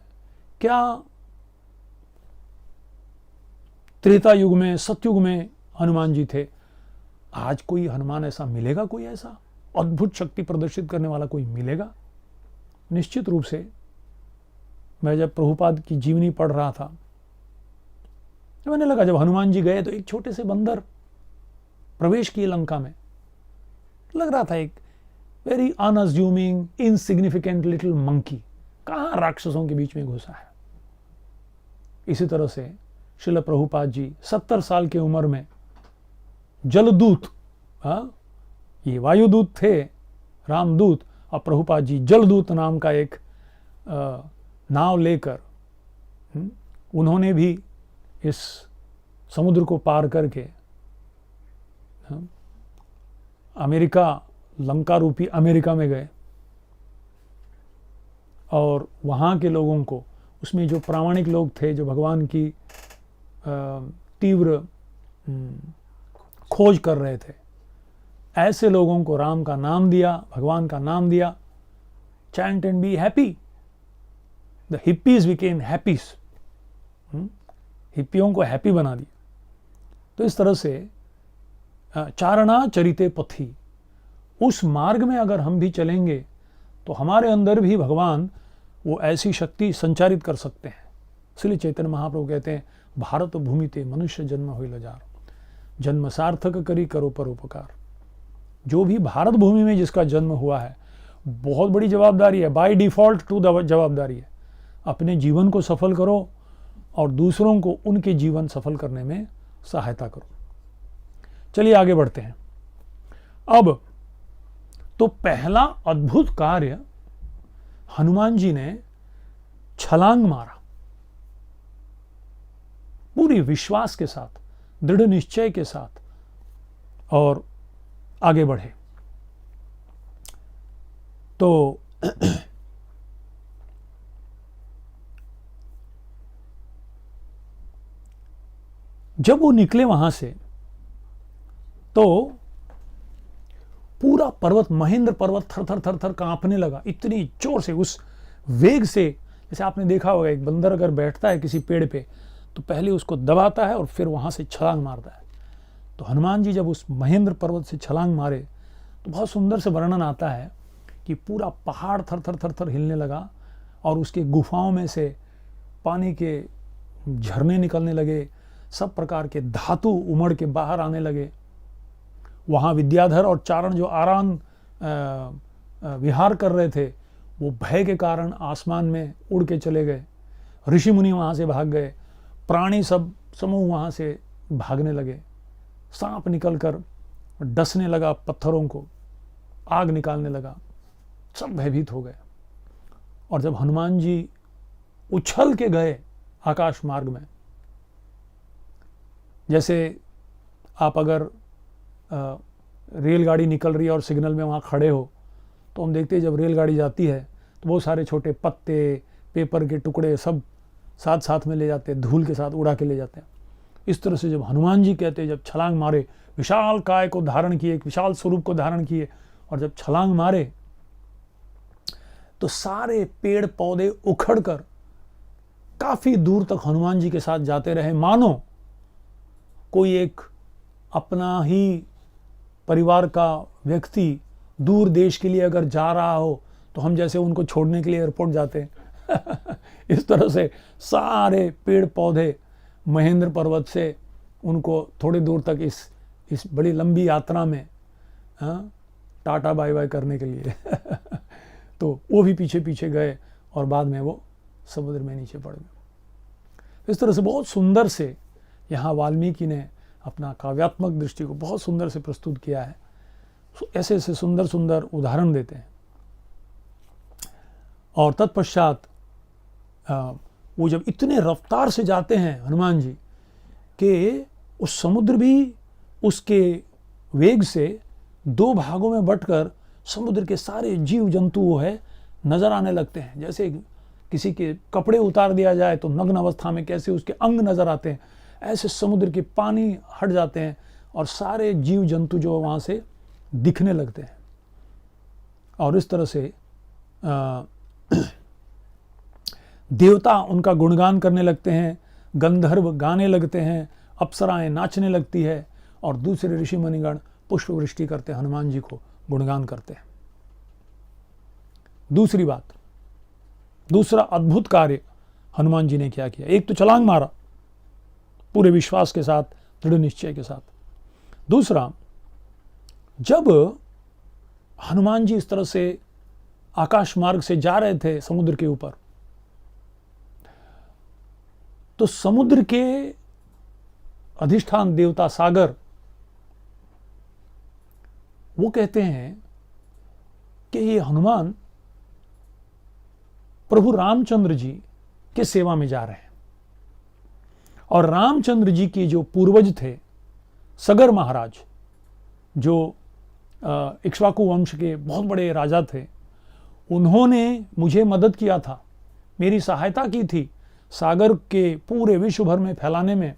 Speaker 1: क्या त्रेता युग में, सतयुग में हनुमान जी थे, आज कोई हनुमान ऐसा मिलेगा, कोई ऐसा अद्भुत शक्ति प्रदर्शित करने वाला कोई मिलेगा? निश्चित रूप से मैं जब प्रभुपाद की जीवनी पढ़ रहा था तो मैंने लगा जब हनुमान जी गए तो एक छोटे से बंदर प्रवेश किए लंका में, लग रहा था एक वेरी अनअज्यूमिंग इनसिग्निफिकेंट लिटिल मंकी, कहां राक्षसों के बीच में घुसा है। इसी तरह से श्रील प्रभुपाद जी 70 साल की उम्र में जलदूत, ये वायुदूत थे, रामदूत, और प्रभुपाद जी जलदूत नाम का एक नाव लेकर उन्होंने भी इस समुद्र को पार करके अमेरिका, लंका रूपी अमेरिका में गए, और वहाँ के लोगों को, उसमें जो प्रामाणिक लोग थे, जो भगवान की तीव्र खोज कर रहे थे, ऐसे लोगों को राम का नाम दिया, भगवान का नाम दिया, chant and be happy. The hippies became happies, हिप्पियों को हैप्पी बना दिया। तो इस तरह से चारणा चरिते पथी, उस मार्ग में अगर हम भी चलेंगे तो हमारे अंदर भी भगवान वो ऐसी शक्ति संचारित कर सकते हैं। इसलिए चैतन्य महाप्रभु कहते हैं भारत भूमि ते मनुष्य जन्म होइल हजार, जन्म सार्थक करी करो परोपकार। जो भी भारत भूमि में जिसका जन्म हुआ है, बहुत बड़ी जवाबदारी है, बाय डिफॉल्ट टू द जवाबदारी है, अपने जीवन को सफल करो और दूसरों को उनके जीवन सफल करने में सहायता करो। चलिए आगे बढ़ते हैं। अब तो पहला अद्भुत कार्य हनुमान जी ने छलांग मारा, पूरी विश्वास के साथ, दृढ़ निश्चय के साथ, और आगे बढ़े। तो जब वो निकले वहां से तो पूरा पर्वत, महेंद्र पर्वत थर थर थर थर कांपने लगा, इतनी जोर से, उस वेग से। जैसे आपने देखा होगा एक बंदर अगर बैठता है किसी पेड़ पे तो पहले उसको दबाता है और फिर वहां से छलांग मारता है। तो हनुमान जी जब उस महेंद्र पर्वत से छलांग मारे तो बहुत सुंदर से वर्णन आता है कि पूरा पहाड़ थर थर थर थर हिलने लगा, और उसके गुफाओं में से पानी के झरने निकलने लगे, सब प्रकार के धातु उमड़ के बाहर आने लगे। वहाँ विद्याधर और चारण जो आराम विहार कर रहे थे, वो भय के कारण आसमान में उड़ के चले गए, ऋषि मुनि वहाँ से भाग गए, प्राणी सब समूह वहाँ से भागने लगे, सांप निकलकर डसने लगा पत्थरों को, आग निकालने लगा, सब भयभीत हो गए। और जब हनुमान जी उछल के गए आकाश मार्ग में, जैसे आप अगर रेलगाड़ी निकल रही है और सिग्नल में वहाँ खड़े हो तो हम देखते हैं जब रेलगाड़ी जाती है तो बहुत सारे छोटे पत्ते, पेपर के टुकड़े सब साथ साथ में ले जाते हैं, धूल के साथ उड़ा के ले जाते हैं। इस तरह से जब हनुमान जी कहते हैं, जब छलांग मारे, विशाल काय को धारण किए, एक विशाल स्वरूप को धारण किए, और जब छलांग मारे तो सारे पेड़ पौधे उखड़कर काफी दूर तक हनुमान जी के साथ जाते रहे, मानो कोई एक अपना ही परिवार का व्यक्ति दूर देश के लिए अगर जा रहा हो तो हम जैसे उनको छोड़ने के लिए एयरपोर्ट जाते हैं इस तरह से सारे पेड़ पौधे महेंद्र पर्वत से उनको थोड़ी दूर तक इस बड़ी लंबी यात्रा में टाटा बाय बाय करने के लिए तो वो भी पीछे पीछे गए और बाद में वो समुद्र में नीचे पड़ गए। इस तरह से बहुत सुंदर से यहाँ वाल्मीकि ने अपना काव्यात्मक दृष्टि को बहुत सुंदर से प्रस्तुत किया है। ऐसे ऐसे सुंदर सुंदर उदाहरण देते हैं। और तत्पश्चात वो जब इतने रफ्तार से जाते हैं हनुमान जी कि उस समुद्र भी उसके वेग से दो भागों में बंटकर समुद्र के सारे जीव जंतु वो है नजर आने लगते हैं। जैसे किसी के कपड़े उतार दिया जाए तो नग्न अवस्था में कैसे उसके अंग नजर आते हैं, ऐसे समुद्र के पानी हट जाते हैं और सारे जीव जंतु जो वहाँ से दिखने लगते हैं। और इस तरह से देवता उनका गुणगान करने लगते हैं, गंधर्व गाने लगते हैं, अप्सराएं नाचने लगती है और दूसरे ऋषि मुनिगण पुष्प वृष्टि करते हैं, हनुमान जी को गुणगान करते हैं। दूसरी बात, दूसरा अद्भुत कार्य हनुमान जी ने क्या किया। एक तो छलांग मारा पूरे विश्वास के साथ, दृढ़ निश्चय के साथ। दूसरा, जब हनुमान जी इस तरह से आकाश मार्ग से जा रहे थे समुद्र के ऊपर, तो समुद्र के अधिष्ठान देवता सागर वो कहते हैं कि ये हनुमान प्रभु रामचंद्र जी के सेवा में जा रहे हैं। और रामचंद्र जी के जो पूर्वज थे सगर महाराज, जो इक्ष्वाकु वंश के बहुत बड़े राजा थे, उन्होंने मुझे मदद किया था, मेरी सहायता की थी सागर के पूरे विश्व भर में फैलाने में।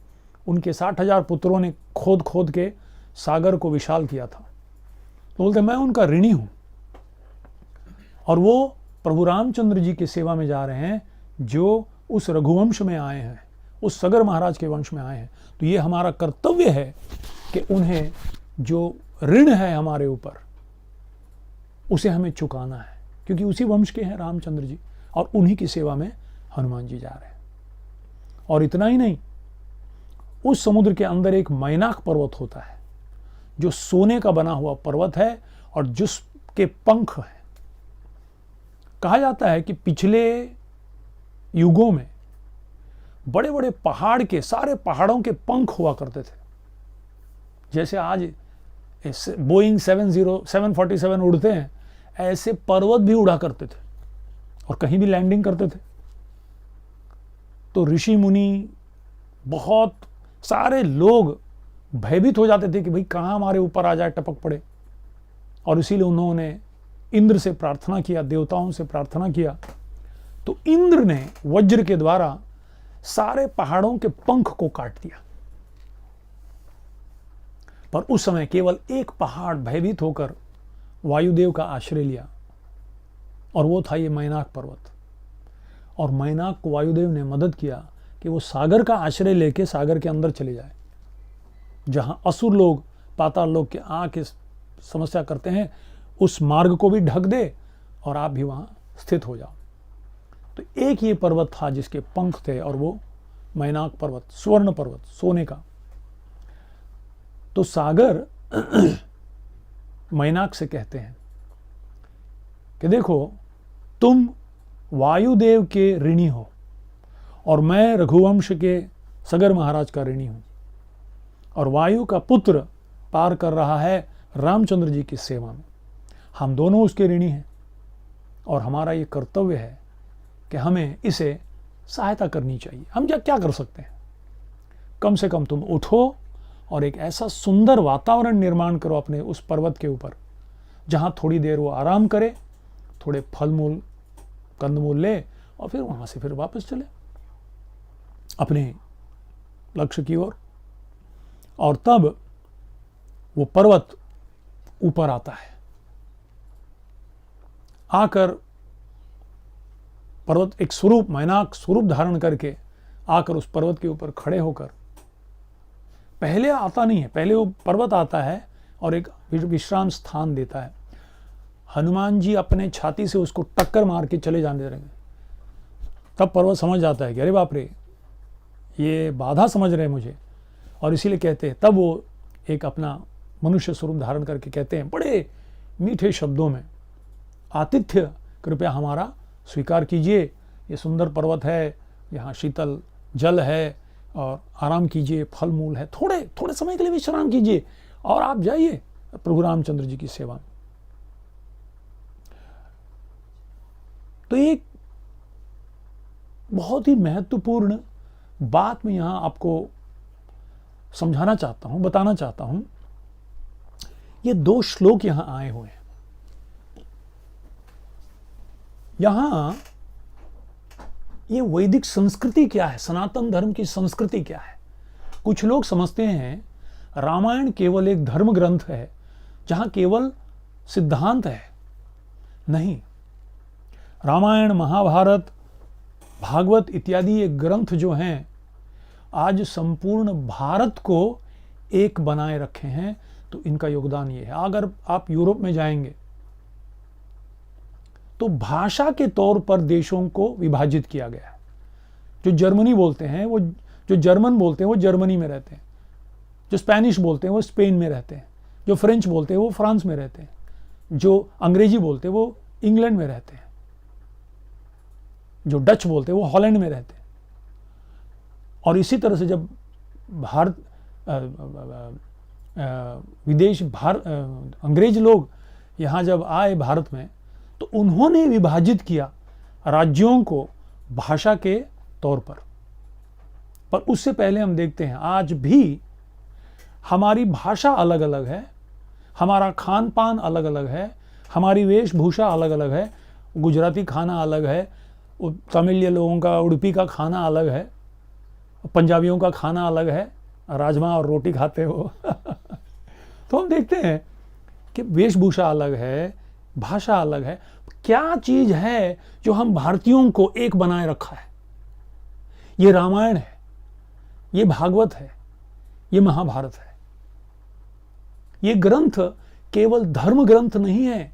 Speaker 1: उनके 60,000 पुत्रों ने खोद खोद के सागर को विशाल किया था। तो बोलते मैं उनका ऋणी हूं। और वो प्रभु रामचंद्र जी की सेवा में जा रहे हैं जो उस रघुवंश में आए हैं, उस सगर महाराज के वंश में आए हैं। तो ये हमारा कर्तव्य है कि उन्हें जो ऋण है हमारे ऊपर उसे हमें चुकाना है, क्योंकि उसी वंश के हैं रामचंद्र जी और उन्हीं की सेवा में हनुमान जी जा रहे हैं। और इतना ही नहीं, उस समुद्र के अंदर एक मैनाक पर्वत होता है जो सोने का बना हुआ पर्वत है और जिसके पंख हैं। कहा जाता है कि पिछले युगों में बड़े बड़े पहाड़ के सारे पहाड़ों के पंख हुआ करते थे। जैसे आज बोइंग 747 उड़ते हैं, ऐसे पर्वत भी उड़ा करते थे और कहीं भी लैंडिंग करते थे। तो ऋषि मुनि, बहुत सारे लोग भयभीत हो जाते थे कि भाई कहाँ हमारे ऊपर आ जाए, टपक पड़े। और इसीलिए उन्होंने इंद्र से प्रार्थना किया, देवताओं से प्रार्थना किया। तो इंद्र ने वज्र के द्वारा सारे पहाड़ों के पंख को काट दिया। पर उस समय केवल एक पहाड़ भयभीत होकर वायुदेव का आश्रय लिया और वो था ये मैनाक पर्वत। और मैनाक को वायुदेव ने मदद किया कि वो सागर का आश्रय लेके सागर के अंदर चले जाए, जहां असुर लोग, पाताल लोग के आके समस्या करते हैं, उस मार्ग को भी ढक दे और आप भी वहां स्थित हो जाओ। तो एक ये पर्वत था जिसके पंख थे और वो मैनाक पर्वत, स्वर्ण पर्वत, सोने का। तो सागर मैनाक से कहते हैं कि देखो, तुम वायुदेव के ऋणी हो और मैं रघुवंश के सगर महाराज का ऋणी हूं। और वायु का पुत्र पार कर रहा है रामचंद्र जी की सेवा में। हम दोनों उसके ऋणी हैं और हमारा ये कर्तव्य है कि हमें इसे सहायता करनी चाहिए। हम क्या कर सकते हैं? कम से कम तुम उठो और एक ऐसा सुंदर वातावरण निर्माण करो अपने उस पर्वत के ऊपर, जहां थोड़ी देर वो आराम करे थोड़े फल मूल कंदमूल ले और फिर वहाँ से फिर वापस चले अपने लक्ष्य की ओर। और तब वो पर्वत ऊपर आता है, आकर पर्वत एक स्वरूप, मैनाक स्वरूप धारण करके आकर उस पर्वत के ऊपर खड़े होकर, पहले आता नहीं है, पहले वो पर्वत आता है और एक विश्राम स्थान देता है। हनुमान जी अपने छाती से उसको टक्कर मार के चले जाने दे रहे हैं। तब पर्वत समझ जाता है कि अरे बाप रे, ये बाधा समझ रहे हैं मुझे, और इसीलिए कहते हैं, तब वो एक अपना मनुष्य स्वरूप धारण करके कहते हैं बड़े मीठे शब्दों में, आतिथ्य कृपया हमारा स्वीकार कीजिए, ये सुंदर पर्वत है, यहाँ शीतल जल है और आराम कीजिए, फल मूल है, थोड़े थोड़े समय के लिए विश्राम कीजिए और आप जाइए प्रभु रामचंद्र जी की सेवा में। तो एक बहुत ही महत्वपूर्ण बात मैं यहां आपको समझाना चाहता हूं, बताना चाहता हूं। ये 2 श्लोक यहां आए हुए हैं। यहां ये वैदिक संस्कृति क्या है, सनातन धर्म की संस्कृति क्या है। कुछ लोग समझते हैं रामायण केवल एक धर्म ग्रंथ है जहां केवल सिद्धांत है। नहीं, रामायण, महाभारत, भागवत इत्यादि ये ग्रंथ जो हैं आज संपूर्ण भारत को एक बनाए रखे हैं। तो इनका योगदान ये है। अगर आप यूरोप में जाएंगे तो भाषा के तौर पर देशों को विभाजित किया गया है। जो जर्मनी बोलते हैं, वो जो जर्मन बोलते हैं वो जर्मनी में रहते हैं, जो स्पेनिश बोलते हैं वो स्पेन में रहते हैं, जो फ्रेंच बोलते हैं वो फ्रांस में रहते हैं, जो अंग्रेजी बोलते हैं वो इंग्लैंड में रहते हैं, जो डच बोलते हैं वो हॉलैंड में रहते हैं। और इसी तरह से जब भारत विदेश अंग्रेज लोग यहाँ जब आए भारत में, तो उन्होंने विभाजित किया राज्यों को भाषा के तौर पर उससे पहले हम देखते हैं आज भी हमारी भाषा अलग अलग है, हमारा खान पान अलग अलग है, हमारी वेशभूषा अलग अलग है। गुजराती खाना अलग है, तमिल लोगों का उड़पी का खाना अलग है, पंजाबियों का खाना अलग है, राजमा और रोटी खाते हो तो हम देखते हैं कि वेशभूषा अलग है, भाषा अलग है। क्या चीज है जो हम भारतीयों को एक बनाए रखा है? ये रामायण है, ये भागवत है, ये महाभारत है। ये ग्रंथ केवल धर्म ग्रंथ नहीं है,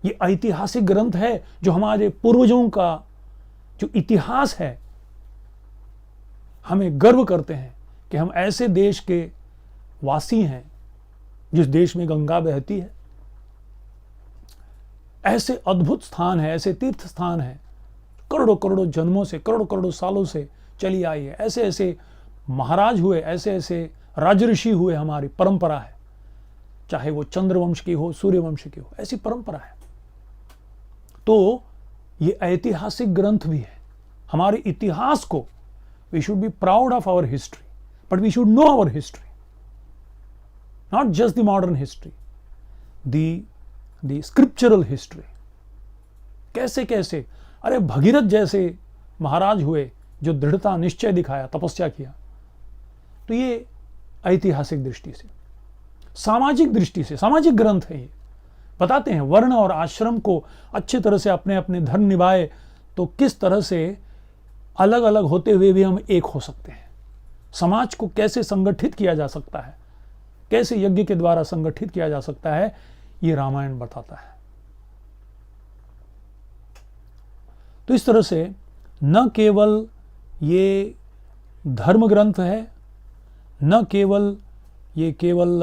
Speaker 1: ये ऐतिहासिक ग्रंथ है जो हमारे पूर्वजों का जो इतिहास है। हमें गर्व करते हैं कि हम ऐसे देश के वासी हैं जिस देश में गंगा बहती है, ऐसे अद्भुत स्थान है, ऐसे तीर्थ स्थान है, करोड़ों करोड़ों जन्मों से, करोड़ों करोड़ों सालों से चली आई है। ऐसे ऐसे महाराज हुए, ऐसे ऐसे राजऋषि हुए, हमारी परंपरा है, चाहे वो चंद्रवंश की हो, सूर्यवंश की हो, ऐसी परंपरा है। तो ये ऐतिहासिक ग्रंथ भी है। हमारे इतिहास को, we should be proud of our history, but we should know our history, not just the modern history, the scriptural history. कैसे कैसे, अरे भगीरथ जैसे महाराज हुए जो दृढ़ता, निश्चय दिखाया, तपस्या किया। तो ये ऐतिहासिक दृष्टि से, सामाजिक दृष्टि से, सामाजिक ग्रंथ है। ये बताते हैं वर्ण और आश्रम को अच्छी तरह से अपने अपने धर्म निभाए तो किस तरह से अलग अलग होते हुए भी हम एक हो सकते हैं। समाज को कैसे संगठित किया जा सकता है, कैसे यज्ञ के द्वारा संगठित किया जा सकता है, ये रामायण बताता है। तो इस तरह से न केवल ये धर्म ग्रंथ है, न केवल ये केवल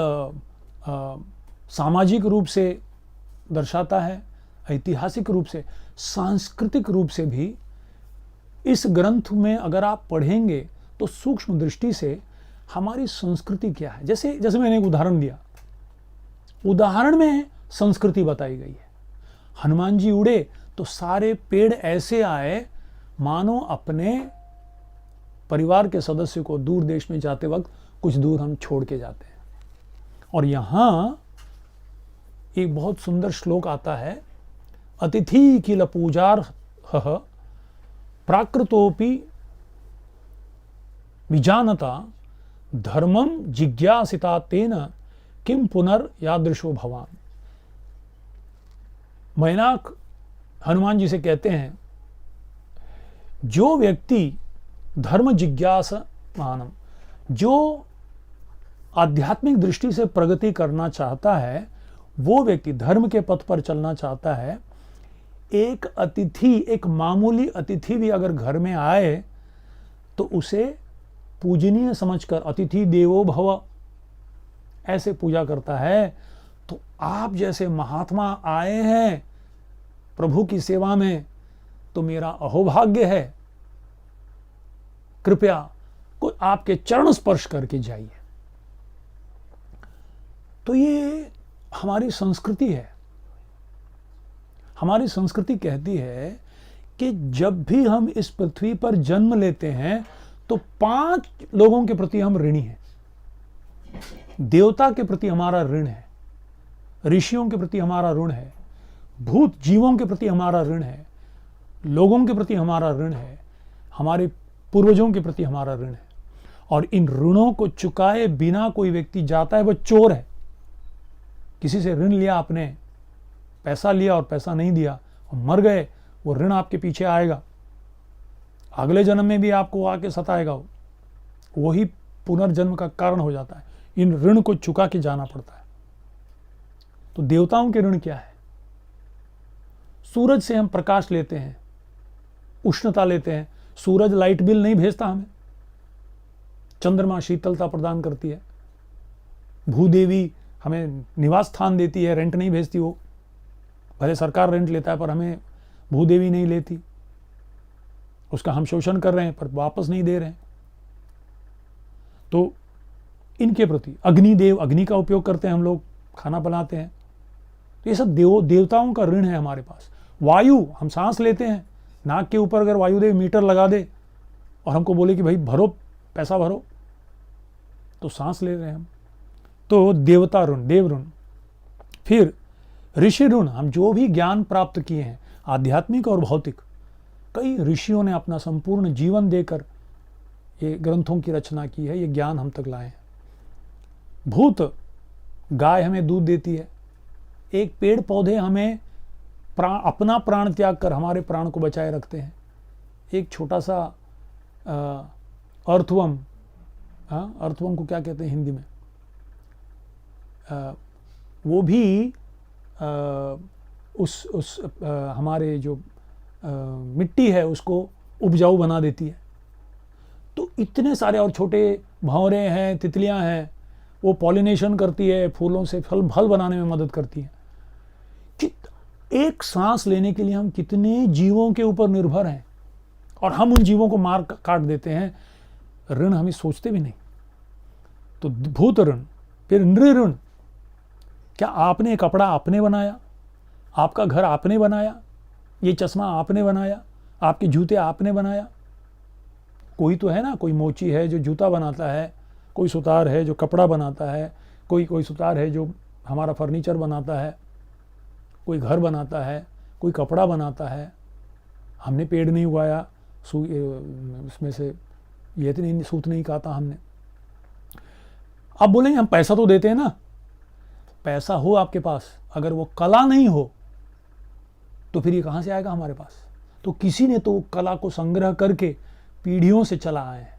Speaker 1: सामाजिक रूप से दर्शाता है, ऐतिहासिक रूप से, सांस्कृतिक रूप से भी इस ग्रंथ में अगर आप पढ़ेंगे तो सूक्ष्म दृष्टि से हमारी संस्कृति क्या है। जैसे जैसे मैंने एक उदाहरण दिया, उदाहरण में संस्कृति बताई गई है। हनुमान जी उड़े तो सारे पेड़ ऐसे आए मानो अपने परिवार के सदस्य को दूर देश में जाते वक्त कुछ दूर हम छोड़ के जाते हैं। और यहां एक बहुत सुंदर श्लोक आता है अतिथि किल पूजार्हः प्राकृतोपि विजानता धर्मम जिज्ञासिता तेन किम पुनर्यादृशो भवान। मैनाक हनुमान जी से कहते हैं, जो व्यक्ति धर्म जिज्ञासा मानम, जो आध्यात्मिक दृष्टि से प्रगति करना चाहता है, वो व्यक्ति धर्म के पथ पर चलना चाहता है, एक अतिथि, एक मामूली अतिथि भी अगर घर में आए तो उसे पूजनीय समझकर अतिथि देवो भव ऐसे पूजा करता है। तो आप जैसे महात्मा आए हैं प्रभु की सेवा में, तो मेरा अहोभाग्य है, कृपया कोई आपके चरण स्पर्श करके जाइए। तो ये हमारी संस्कृति है। हमारी संस्कृति कहती है कि जब भी हम इस पृथ्वी पर जन्म लेते हैं तो 5 लोगों के प्रति हम ऋणी हैं। देवता के प्रति हमारा ऋण है, ऋषियों के प्रति हमारा ऋण है, भूत जीवों के प्रति हमारा ऋण है, लोगों के प्रति हमारा ऋण है, हमारे पूर्वजों के प्रति हमारा ऋण है। और इन ऋणों को चुकाए बिना कोई व्यक्ति जाता है, वो चोर है। किसी से ऋण लिया आपने, पैसा लिया और पैसा नहीं दिया और मर गए, वो ऋण आपके पीछे आएगा, अगले जन्म में भी आपको आके सताएगा, वही पुनर्जन्म का कारण हो जाता है। इन ऋण को चुका के जाना पड़ता है। तो देवताओं के ऋण क्या है? सूरज से हम प्रकाश लेते हैं, उष्णता लेते हैं। सूरज लाइट बिल नहीं भेजता हमें, चंद्रमा शीतलता प्रदान करती है, भूदेवी हमें निवास स्थान देती है, रेंट नहीं भेजती। वो भले सरकार रेंट लेता है पर हमें भूदेवी नहीं लेती, उसका हम शोषण कर रहे हैं पर वापस नहीं दे रहे हैं। तो इनके प्रति अग्निदेव, अग्नि का उपयोग करते हैं हम लोग, खाना बनाते हैं। तो ये सब देवताओं का ऋण है हमारे पास। वायु, हम सांस लेते हैं, नाक के ऊपर अगर वायुदेव मीटर लगा दे और हमको बोले कि भाई भरो, पैसा भरो, तो सांस ले रहे हैं हम। तो देवता ऋण, देव ऋण। फिर ऋषि ऋण, हम जो भी ज्ञान प्राप्त किए हैं, आध्यात्मिक और भौतिक, कई ऋषियों ने अपना संपूर्ण जीवन देकर ये ग्रंथों की रचना की है, ये ज्ञान हम तक लाए हैं। भूत, गाय हमें दूध देती है, एक पेड़ पौधे हमें अपना प्राण त्याग कर हमारे प्राण को बचाए रखते हैं। एक छोटा सा अर्थवम, अर्थवम को क्या कहते हैं हिंदी में, वो भी हमारे जो मिट्टी है उसको उपजाऊ बना देती है। तो इतने सारे, और छोटे भंवरे हैं, तितलियां हैं, वो पॉलिनेशन करती है, फूलों से फल बनाने में मदद करती है। एक सांस लेने के लिए हम कितने जीवों के ऊपर निर्भर हैं और हम उन जीवों को मार काट देते हैं। ऋण हमें सोचते भी नहीं। तो भूत ऋण। फिर नृ ऋण, क्या आपने कपड़ा आपने बनाया, आपका घर आपने बनाया, ये चश्मा आपने बनाया, आपके जूते आपने बनाया? कोई तो है ना, कोई मोची है जो जूता बनाता है, कोई सुतार है जो कपड़ा बनाता है, कोई सुतार है जो हमारा फर्नीचर बनाता है, कोई घर बनाता है, कोई कपड़ा बनाता है। हमने पेड़ नहीं उगाया, उसमें से ये नहीं, सूत नहीं काटा हमने। अब बोलेंगे हम पैसा तो देते हैं ना, पैसा हो आपके पास, अगर वो कला नहीं हो तो फिर ये कहाँ से आएगा हमारे पास? तो किसी ने तो कला को संग्रह करके पीढ़ियों से चला आए हैं।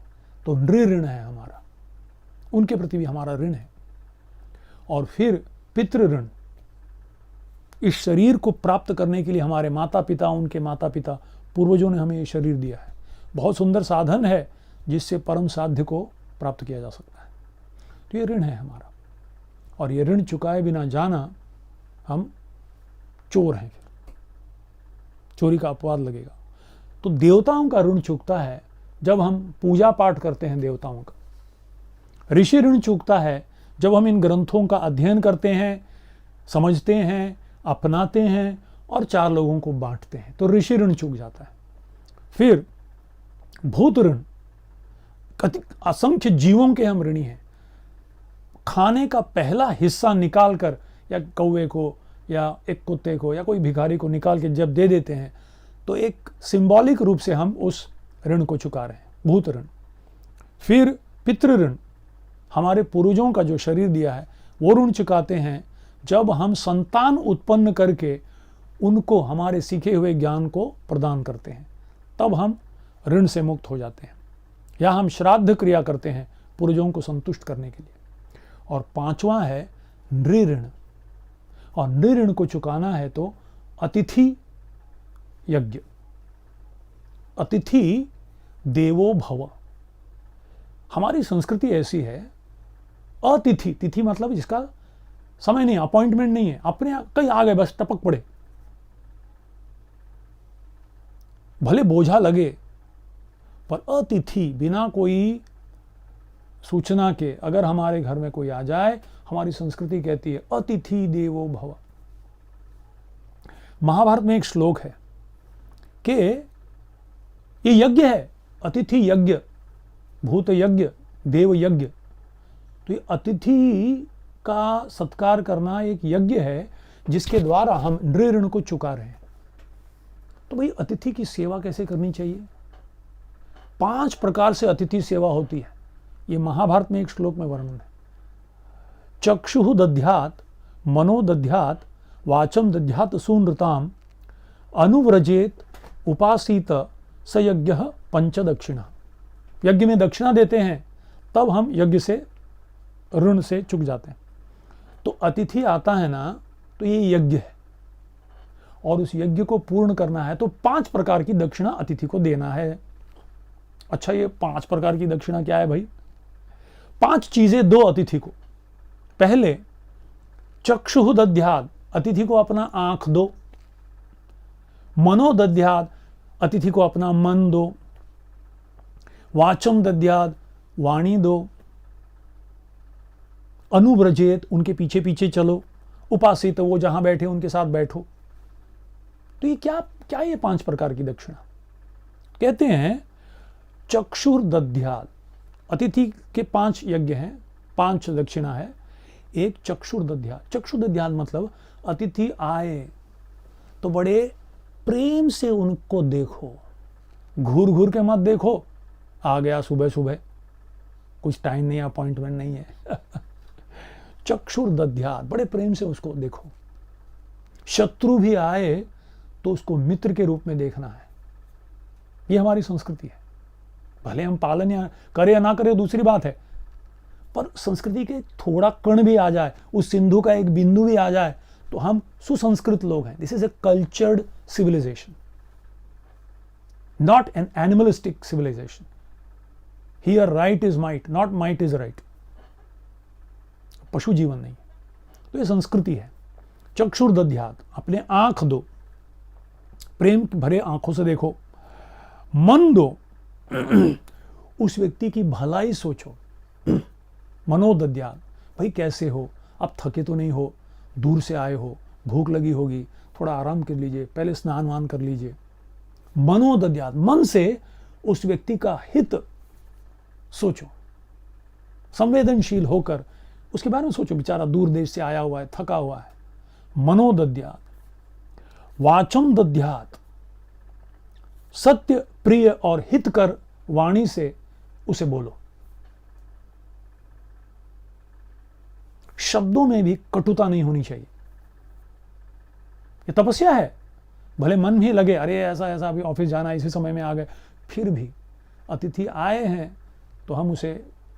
Speaker 1: तो नृ ऋण है हमारा, उनके प्रति भी हमारा ऋण है। और फिर पितृ ऋण, इस शरीर को प्राप्त करने के लिए हमारे माता पिता, उनके माता पिता, पूर्वजों ने हमें ये शरीर दिया है। बहुत सुंदर साधन है जिससे परम साध्य को प्राप्त किया जा सकता है। तो ये ऋण है हमारा, और ये ऋण चुकाए बिना जाना, हम चोर हैं, फिर चोरी का अपवाद लगेगा। तो देवताओं का ऋण चूकता है जब हम पूजा पाठ करते हैं देवताओं का। ऋषि ऋण चूकता है जब हम इन ग्रंथों का अध्ययन करते हैं, समझते हैं, अपनाते हैं और 4 लोगों को बांटते हैं, तो ऋषि ऋण चूक जाता है। फिर भूत ऋण, असंख्य जीवों के हम ऋणी हैं। खाने का पहला हिस्सा निकालकर, या कौवे को या एक कुत्ते को या कोई भिखारी को निकाल के जब दे देते हैं तो एक सिंबॉलिक रूप से हम उस ऋण को चुका रहे हैं, भूत ऋण। फिर पितृ ऋण, हमारे पूर्वजों का जो शरीर दिया है वो ऋण चुकाते हैं जब हम संतान उत्पन्न करके उनको हमारे सीखे हुए ज्ञान को प्रदान करते हैं, तब हम ऋण से मुक्त हो जाते हैं। या हम श्राद्ध क्रिया करते हैं पूर्वजों को संतुष्ट करने के लिए। और पांचवा है नृऋण, और नृऋण को चुकाना है तो अतिथि यज्ञ। अतिथि देवो भव। हमारी संस्कृति ऐसी है, अतिथि, तिथि मतलब जिसका समय नहीं, अपॉइंटमेंट नहीं है, अपने कहीं आ गए बस टपक पड़े, भले बोझा लगे, पर अतिथि बिना कोई सूचना के अगर हमारे घर में कोई आ जाए, हमारी संस्कृति कहती है अतिथि देवो भव। महाभारत में एक श्लोक है कि ये यज्ञ है, अतिथि यज्ञ, भूत यज्ञ, देव यज्ञ। तो ये अतिथि का सत्कार करना एक यज्ञ है जिसके द्वारा हम नृऋण को चुका रहे हैं। तो भाई अतिथि की सेवा कैसे करनी चाहिए? 5 प्रकार से अतिथि सेवा होती है। ये महाभारत में एक श्लोक में वर्णन है। चक्षुः दध्यात्, मनो दध्यात्, वाचम दध्यात् सुनृताम, अनुव्रजेत उपासीत स यज्ञः पंच दक्षिणा। यज्ञ में दक्षिणा देते हैं तब हम यज्ञ से, ऋण से चुक जाते हैं। तो अतिथि आता है ना, तो ये यज्ञ है और उस यज्ञ को पूर्ण करना है तो 5 प्रकार की दक्षिणा अतिथि को देना है। अच्छा, ये 5 प्रकार की दक्षिणा क्या है भाई? 5 चीजें दो अतिथि को। पहले चक्षुः दध्यात्, अतिथि को अपना आंख दो। मनो दध्यात्, अतिथि को अपना मन दो। वाचम दध्यात्, वाणी दो। अनुव्रजेत, उनके पीछे पीछे चलो। उपासित, वो जहां बैठे उनके साथ बैठो। तो ये क्या ये 5 प्रकार की दक्षिणा? कहते हैं चक्षुर दध्यात्, अतिथि के 5 यज्ञ हैं, 5 दक्षिणा है। एक चक्षुर दध्यात्। चक्षुर दध्यात् मतलब अतिथि आए तो बड़े प्रेम से उनको देखो, घूर घूर के मत देखो, आ गया सुबह सुबह, कुछ टाइम नहीं, अपॉइंटमेंट नहीं है। चक्षुर दध्यात्, बड़े प्रेम से उसको देखो। शत्रु भी आए तो उसको मित्र के रूप में देखना है। ये हमारी संस्कृति है। भले हम पालन या करें या ना करें दूसरी बात है, पर संस्कृति के थोड़ा कण भी आ जाए, उस सिंधु का एक बिंदु भी आ जाए, तो हम सुसंस्कृत लोग हैं। This is a cultured civilization, not an animalistic civilization. Here right is might, not might is right. पशु जीवन नहीं। तो ये संस्कृति है। चक्षुर दध्यात्, अपने आंख दो, प्रेम भरे आंखों से देखो। मन दो, उस व्यक्ति की भलाई सोचो। मनोदध्यात्, भाई कैसे हो, अब थके तो नहीं हो, दूर से आए हो, भूख लगी होगी, थोड़ा आराम कर लीजिए, पहले स्नान वान कर लीजिए। मनोदध्यात्, मन से उस व्यक्ति का हित सोचो, संवेदनशील होकर उसके बारे में सोचो, बेचारा दूर देश से आया हुआ है, थका हुआ है। मनोदध्यात्। वाचम दध्यात्, सत्य, प्रिय और हितकर वाणी से उसे बोलो। शब्दों में भी कटुता नहीं होनी चाहिए। ये तपस्या है। भले मन भी लगे अरे ऐसा ऐसा अभी ऑफिस जाना, इसी समय में आ गए, फिर भी अतिथि आए हैं तो हम उसे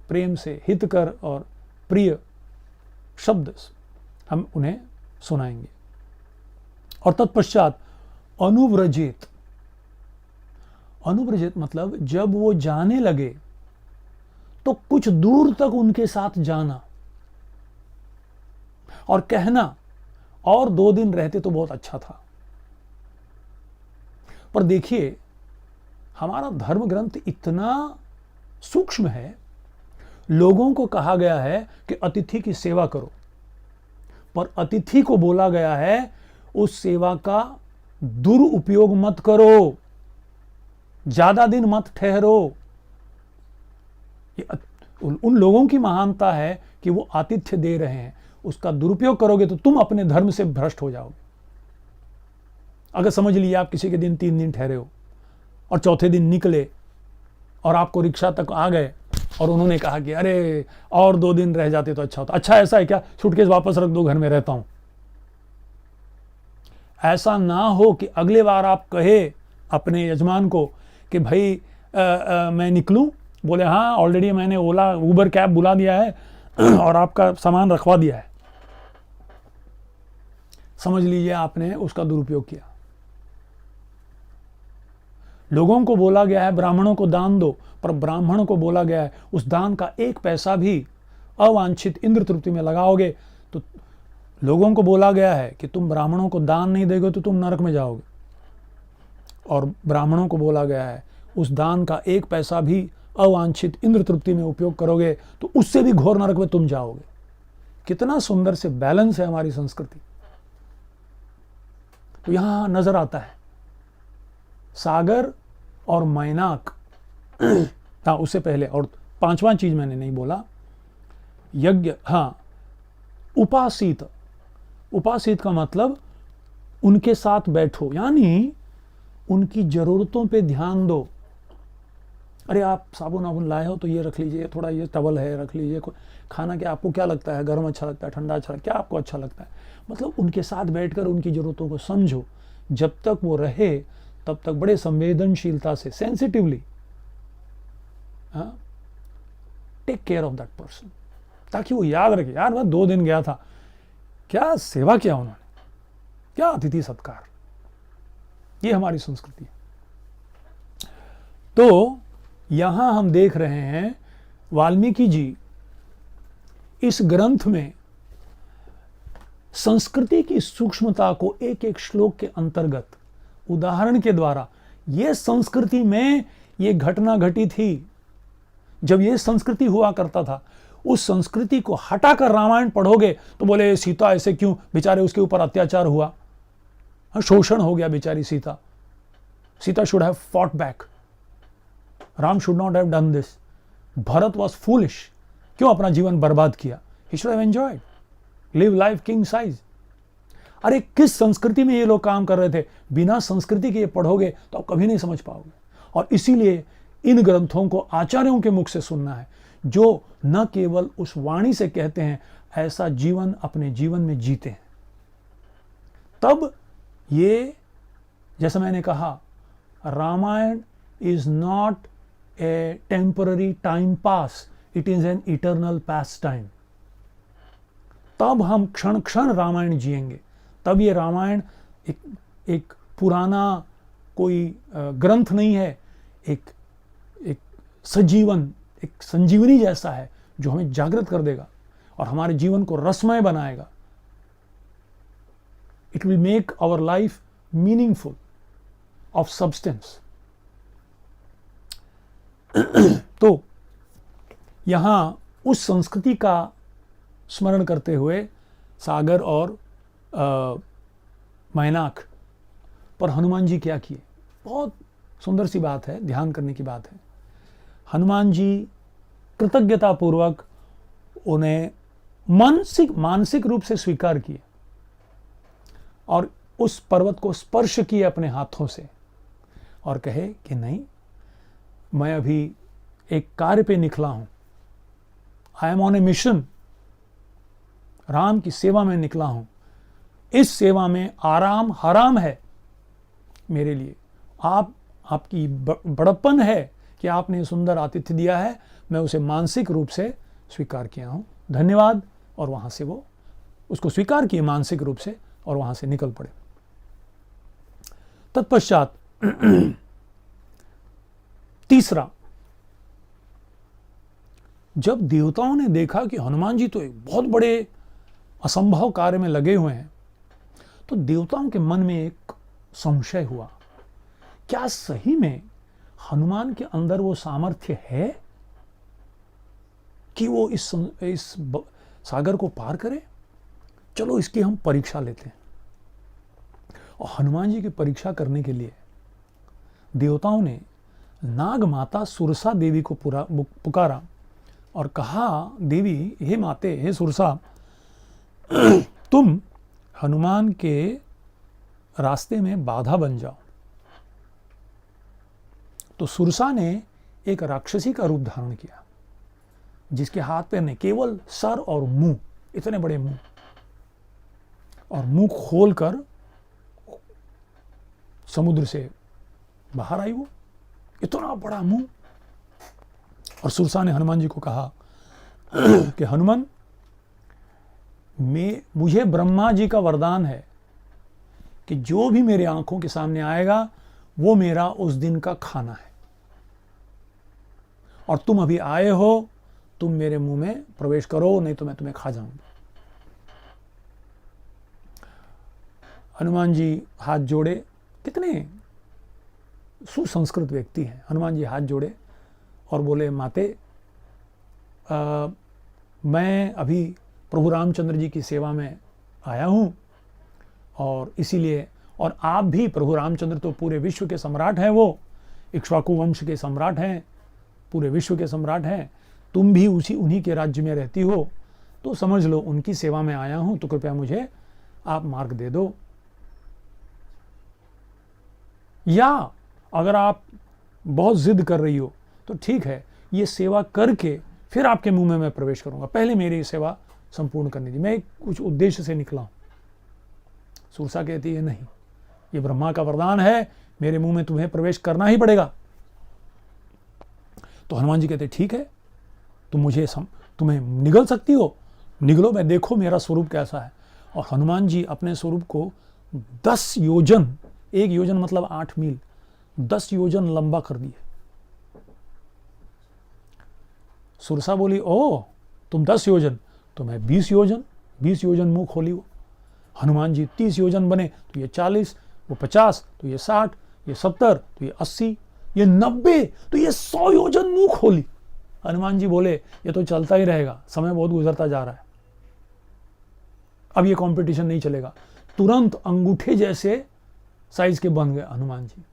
Speaker 1: प्रेम से, हितकर और प्रिय शब्द हम उन्हें सुनाएंगे। और तत्पश्चात अनुव्रजित। अनुव्रजित मतलब जब वो जाने लगे तो कुछ दूर तक उनके साथ जाना और कहना, और 2 दिन रहते तो बहुत अच्छा था। पर देखिए, हमारा धर्म ग्रंथ इतना सूक्ष्म है। लोगों को कहा गया है कि अतिथि की सेवा करो, पर अतिथि को बोला गया है उस सेवा का दुरुपयोग मत करो, ज्यादा दिन मत ठहरो। उन लोगों की महानता है कि वो आतिथ्य दे रहे हैं, उसका दुरुपयोग करोगे तो तुम अपने धर्म से भ्रष्ट हो जाओगे। अगर समझ लीजिए आप किसी के दिन 3 दिन ठहरे हो और चौथे दिन निकले और आपको रिक्शा तक आ गए और उन्होंने कहा कि अरे और 2 दिन रह जाते तो अच्छा होता। अच्छा ऐसा है क्या, सूटकेस वापस रख दो, घर में रहता हूं। ऐसा ना हो कि अगले बार आप कहे अपने यजमान को कि भाई मैं निकलूं, बोले हाँ ऑलरेडी मैंने ओला उबर कैब बुला दिया है और आपका सामान रखवा दिया है। समझ लीजिए आपने उसका दुरुपयोग किया। लोगों को बोला गया है ब्राह्मणों को दान दो, पर ब्राह्मणों को बोला गया है उस दान का 1 पैसा भी अवांछित इंद्र तृप्ति में लगाओगे तो लोगों को बोला गया है कि तुम ब्राह्मणों को दान नहीं दोगे तो तुम नरक में जाओगे, और ब्राह्मणों को बोला गया है उस दान का 1 पैसा भी अवांछित इंद्र तृप्ति में उपयोग करोगे तो उससे भी घोर नरक में तुम जाओगे। कितना सुंदर से बैलेंस है हमारी संस्कृति। तो यहां नजर आता है सागर और मैनाक। हाँ उससे पहले और 5वां चीज मैंने नहीं बोला, यज्ञ। हाँ उपासित, उपासित का मतलब उनके साथ बैठो, यानी उनकी जरूरतों पे ध्यान दो। अरे आप साबुन वाबुन लाए हो तो ये रख लीजिए, थोड़ा ये टवल है रख लीजिए, खाना क्या आपको क्या लगता है, गर्म अच्छा लगता है ठंडा अच्छा लगता है, क्या आपको अच्छा लगता है। मतलब उनके साथ बैठकर उनकी जरूरतों को समझो। जब तक वो रहे तब तक बड़े संवेदनशीलता से, sensitively take care of that person, ताकि वो याद रखे यार मैं 2 दिन गया था, क्या सेवा किया उन्होंने, क्या अतिथि सत्कार। ये हमारी संस्कृति है। तो यहां हम देख रहे हैं वाल्मीकि जी इस ग्रंथ में संस्कृति की सूक्ष्मता को एक एक श्लोक के अंतर्गत उदाहरण के द्वारा, ये संस्कृति में ये घटना घटी थी, जब ये संस्कृति हुआ करता था, उस संस्कृति को हटाकर रामायण पढ़ोगे तो बोले सीता ऐसे क्यों, बेचारे उसके ऊपर अत्याचार हुआ, शोषण हो गया बेचारी Sita, Sita should have fought back, Ram should not have done this, Bharat was foolish, क्यों अपना जीवन बर्बाद किया, he should have enjoyed, live life king size. अरे किस संस्कृति में ये लोग काम कर रहे थे, बिना संस्कृति के ये पढ़ोगे तो आप कभी नहीं समझ पाओगे। और इसीलिए इन ग्रंथों को आचार्यों के मुख से सुनना है, जो न केवल उस वाणी से कहते हैं, ऐसा जीवन अपने जीवन में जीते हैं। तब ये, जैसा मैंने कहा, Ramayana is not a temporary time pass, it is an eternal pass time. तब हम क्षण क्षण रामायण जिएंगे। तब ये रामायण एक पुराना कोई ग्रंथ नहीं है, एक सजीवन, एक संजीवनी जैसा है जो हमें जागृत कर देगा और हमारे जीवन को रसमय बनाएगा। It will make our life meaningful, of substance. तो यहां उस संस्कृति का स्मरण करते हुए सागर और मैनाक पर हनुमान जी क्या किए, बहुत सुंदर सी बात है, ध्यान करने की बात है। हनुमान जी कृतज्ञता पूर्वक उन्हें मानसिक रूप से स्वीकार किए और उस पर्वत को स्पर्श किए अपने हाथों से और कहे कि नहीं, मैं अभी एक कार्य पे निकला हूं, I am on A mission, Ram की सेवा में निकला हूं, इस सेवा में आराम हराम है मेरे लिए। आपकी बड़प्पन है कि आपने सुंदर आतिथ्य दिया है, मैं उसे मानसिक रूप से स्वीकार किया हूं, धन्यवाद। और वहां से वो उसको स्वीकार किए मानसिक रूप से और वहां से निकल पड़े। तत्पश्चात तीसरा, जब देवताओं ने देखा कि हनुमान जी तो एक बहुत बड़े असंभव कार्य में लगे हुए हैं, तो देवताओं के मन में एक संशय हुआ, क्या सही में हनुमान के अंदर वो सामर्थ्य है कि वो इस सागर को पार करे? चलो इसकी हम परीक्षा लेते हैं। और हनुमान जी की परीक्षा करने के लिए देवताओं ने नाग माता सुरसा देवी को पुकारा और कहा, देवी, हे माते, हे सुरसा, तुम हनुमान के रास्ते में बाधा बन जाओ। तो सुरसा ने एक राक्षसी का रूप धारण किया, जिसके हाथ पैर नहीं, केवल सर और मुंह, इतने बड़े मुंह, और मुंह खोलकर समुद्र से बाहर आई वो, इतना बड़ा मुंह। और सुरसा ने हनुमान जी को कहा कि हनुमान, मुझे ब्रह्मा जी का वरदान है कि जो भी मेरे आंखों के सामने आएगा वो मेरा उस दिन का खाना है, और तुम अभी आए हो, तुम मेरे मुंह में प्रवेश करो, नहीं तो मैं तुम्हें खा जाऊंगा। हनुमान जी हाथ जोड़े, कितने सुसंस्कृत व्यक्ति हैं। हनुमान जी हाथ जोड़े और बोले, माते, मैं अभी प्रभु रामचंद्र जी की सेवा में आया हूं, और इसीलिए, और आप भी, प्रभु रामचंद्र तो पूरे विश्व के सम्राट हैं, वो इक्ष्वाकु वंश के सम्राट हैं, पूरे विश्व के सम्राट हैं, तुम भी उन्हीं के राज्य में रहती हो, तो समझ लो उनकी सेवा में आया हूं, तो कृपया मुझे आप मार्ग दे दो। या अगर आप बहुत जिद कर रही हो तो ठीक है, ये सेवा करके फिर आपके मुंह में मैं प्रवेश करूंगा, पहले मेरी सेवा संपूर्ण करनी थी, मैं कुछ उद्देश्य से निकला हूं। सुरसा कहती है, नहीं, ये ब्रह्मा का वरदान है, मेरे मुंह में तुम्हें प्रवेश करना ही पड़ेगा। तो हनुमान जी कहते, ठीक है, तुम्हें निगल सकती हो, निगलो, मैं देखो मेरा स्वरूप कैसा है। और हनुमान जी अपने स्वरूप को 10 योजन, 1 योजन मतलब 8 मील, 10 योजन लंबा कर दिए। सुरसा बोली, ओ तुम 10 योजन, तो मैं 20 योजन मुंह खोली वो। हनुमान जी 30 योजन बने, तो ये 40, वो 50, तो ये 60, ये 70, तो ये 80, ये 90, तो ये 100 योजन मुंह खोली। हनुमान जी बोले, ये तो चलता ही रहेगा, समय बहुत गुजरता जा रहा है, अब ये कंपटीशन नहीं चलेगा। तुरंत अंगूठे जैसे साइज के बन गए हनुमान जी,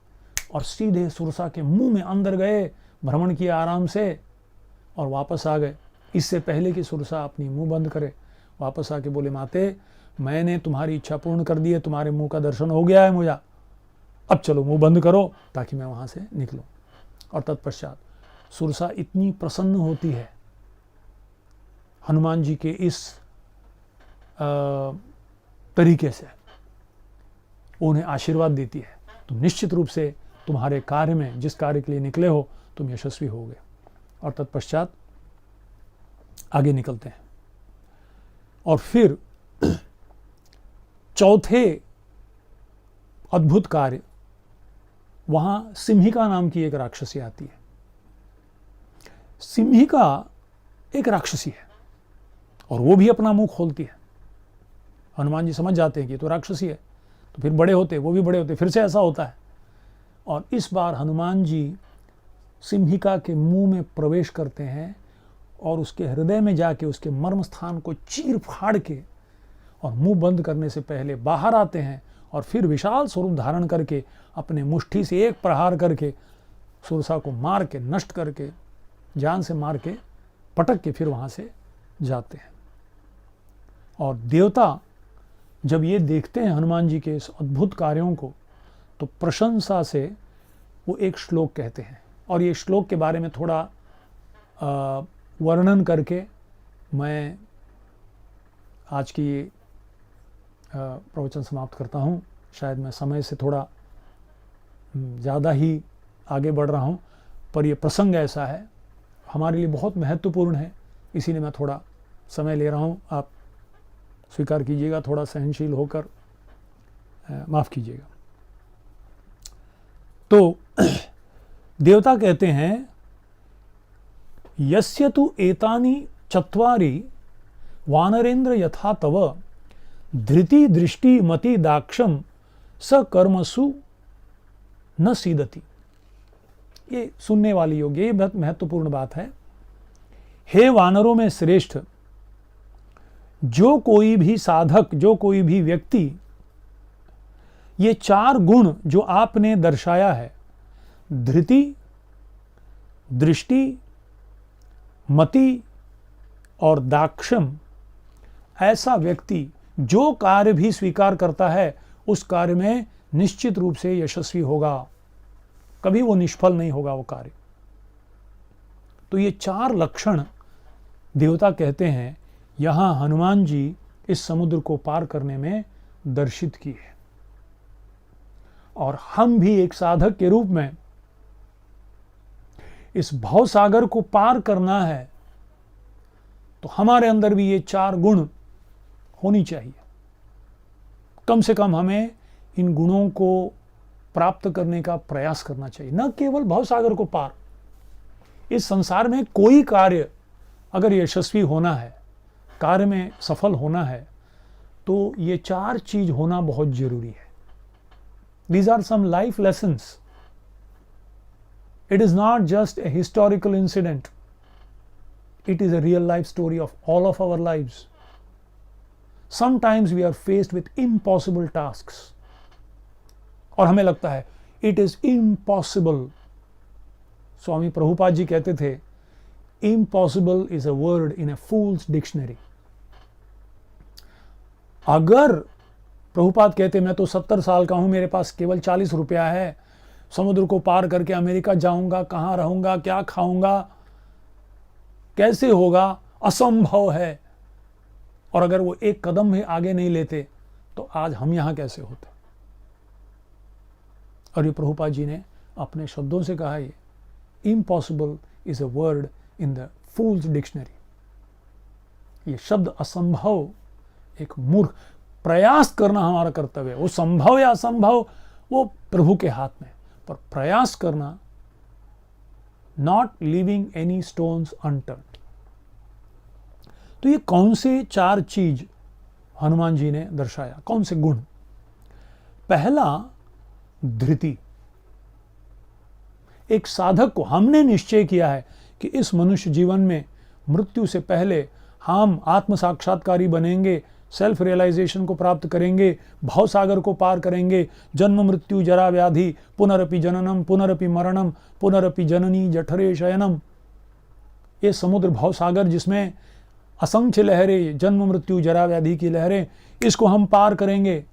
Speaker 1: और सीधे सुरसा के मुंह में अंदर गए, भ्रमण किया आराम से, और वापस आ गए। इससे पहले कि सुरसा अपनी मुंह बंद करे, वापस आके बोले, माते, मैंने तुम्हारी इच्छा पूर्ण कर दी है, तुम्हारे मुंह का दर्शन हो गया है मुझे, अब चलो मुंह बंद करो ताकि मैं वहां से निकलूं। और तत्पश्चात सुरसा इतनी प्रसन्न होती है हनुमान जी के इस तरीके से, उन्हें आशीर्वाद देती है, तुम निश्चित रूप से तुम्हारे कार्य में, जिस कार्य के लिए निकले हो, तुम यशस्वी होगे। और तत्पश्चात आगे निकलते हैं, और फिर चौथे अद्भुत कार्य, वहां सिंहिका नाम की एक राक्षसी आती है। सिंहिका एक राक्षसी है, और वो भी अपना मुंह खोलती है। हनुमान जी समझ जाते हैं कि तो राक्षसी है, तो फिर बड़े होते, वो भी बड़े होते, फिर से ऐसा होता है। और इस बार हनुमान जी सिंहिका के मुंह में प्रवेश करते हैं, और उसके हृदय में जाके उसके मर्म स्थान को चीर फाड़ के, और मुंह बंद करने से पहले बाहर आते हैं, और फिर विशाल स्वरूप धारण करके अपने मुट्ठी से एक प्रहार करके सुरसा को मार के, नष्ट करके, जान से मार के, पटक के फिर वहां से जाते हैं। और देवता जब ये देखते हैं हनुमान जी के इस अद्भुत कार्यों को, तो प्रशंसा से वो एक श्लोक कहते हैं। और ये श्लोक के बारे में थोड़ा वर्णन करके मैं आज की प्रवचन समाप्त करता हूँ। शायद मैं समय से थोड़ा ज़्यादा ही आगे बढ़ रहा हूँ, पर ये प्रसंग ऐसा है, हमारे लिए बहुत महत्वपूर्ण है, इसीलिए मैं थोड़ा समय ले रहा हूँ। आप स्वीकार कीजिएगा, थोड़ा सहनशील होकर माफ़ कीजिएगा। तो देवता कहते हैं, यस्य तु एतानि चत्वारि वानरेंद्र यथा तव धृति दृष्टि मति दाक्षम स कर्मसु न सीदति। ये सुनने वाली योग्य, ये बहुत महत्वपूर्ण बात है। हे वानरों में श्रेष्ठ, जो कोई भी साधक, जो कोई भी व्यक्ति ये 4 गुण जो आपने दर्शाया है, धृति, दृष्टि, मति और दाक्षम, ऐसा व्यक्ति जो कार्य भी स्वीकार करता है उस कार्य में निश्चित रूप से यशस्वी होगा, कभी वो निष्फल नहीं होगा वो कार्य। तो ये 4 लक्षण देवता कहते हैं यहां हनुमान जी इस समुद्र को पार करने में दर्शित किए हैं। और हम भी एक साधक के रूप में इस भवसागर को पार करना है तो हमारे अंदर भी ये 4 गुण होनी चाहिए। कम से कम हमें इन गुणों को प्राप्त करने का प्रयास करना चाहिए, न केवल भवसागर को पार। इस संसार में कोई कार्य अगर यशस्वी होना है, कार्य में सफल होना है, तो ये 4 चीज होना बहुत जरूरी है। These are some life lessons. It is not just a historical incident. It is a real life story of all of our lives. Sometimes we are faced with impossible tasks. और हमें लगता है it is impossible. स्वामी प्रभुपाद जी कहते थे impossible is a word in a fool's dictionary. अगर प्रभुपाद कहते मैं तो 70 साल का हूं, मेरे पास केवल 40 रुपया है, समुद्र को पार करके अमेरिका जाऊंगा, कहां रहूंगा, क्या खाऊंगा, कैसे होगा, असंभव है। और अगर वो एक कदम भी आगे नहीं लेते तो आज हम यहां कैसे होते। और ये प्रभुपाद जी ने अपने शब्दों से कहा, ये impossible is a word in the fools dictionary. ये शब्द असंभव, एक मूर्ख, प्रयास करना हमारा कर्तव्य है। वो संभव या असंभव वो प्रभु के हाथ में, पर प्रयास करना, not living any stones unturned. तो ये कौन से 4 चीज हनुमान जी ने दर्शाया, कौन से गुण। पहला, धृति। एक साधक को हमने निश्चय किया है कि इस मनुष्य जीवन में मृत्यु से पहले हम आत्म साक्षात्कारी बनेंगे, सेल्फ रियलाइजेशन को प्राप्त करेंगे, भवसागर को पार करेंगे, जन्म मृत्यु जरा व्याधि पुनरपि जननम पुनरपि मरणम पुनरपि जननी जठरे शयनम। ये समुद्र भवसागर जिसमें असंख्य लहरें, जन्म मृत्यु जरा व्याधि की लहरें, इसको हम पार करेंगे।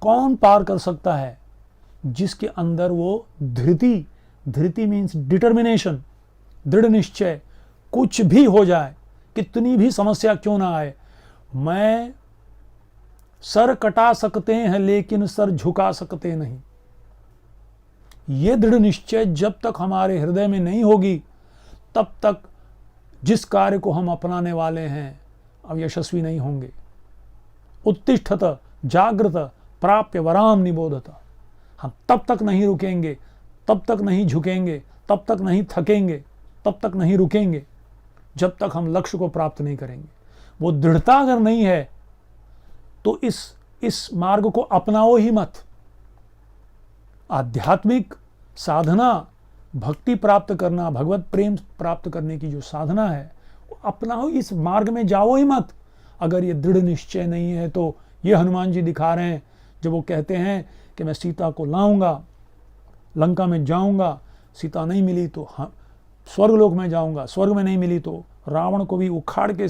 Speaker 1: कौन पार कर सकता है? जिसके अंदर वो धृति, धृति मीन्स डिटर्मिनेशन, दृढ़ निश्चय, कुछ भी हो जाए, कितनी भी समस्या क्यों ना आए, मैं सर कटा सकते हैं लेकिन सर झुका सकते नहीं। ये दृढ़ निश्चय जब तक हमारे हृदय में नहीं होगी तब तक जिस कार्य को हम अपनाने वाले हैं अब यशस्वी नहीं होंगे। उत्तिष्ठत जागृत प्राप्य वराम निबोधत। हम तब तक नहीं रुकेंगे, तब तक नहीं झुकेंगे, तब तक नहीं थकेंगे, तब तक नहीं रुकेंगे जब तक हम लक्ष्य को प्राप्त नहीं करेंगे। वो दृढ़ता अगर नहीं है तो इस मार्ग को अपनाओ ही मत। आध्यात्मिक साधना, भक्ति प्राप्त करना, भगवत प्रेम प्राप्त करने की जो साधना है वो अपनाओ, इस मार्ग में जाओ ही मत अगर ये दृढ़ निश्चय नहीं है। तो ये हनुमान जी दिखा रहे हैं जब वो कहते हैं कि मैं सीता को लाऊंगा, लंका में जाऊंगा, सीता नहीं मिली तो स्वर्गलोक में जाऊंगा, स्वर्ग में नहीं मिली तो रावण को भी उखाड़ के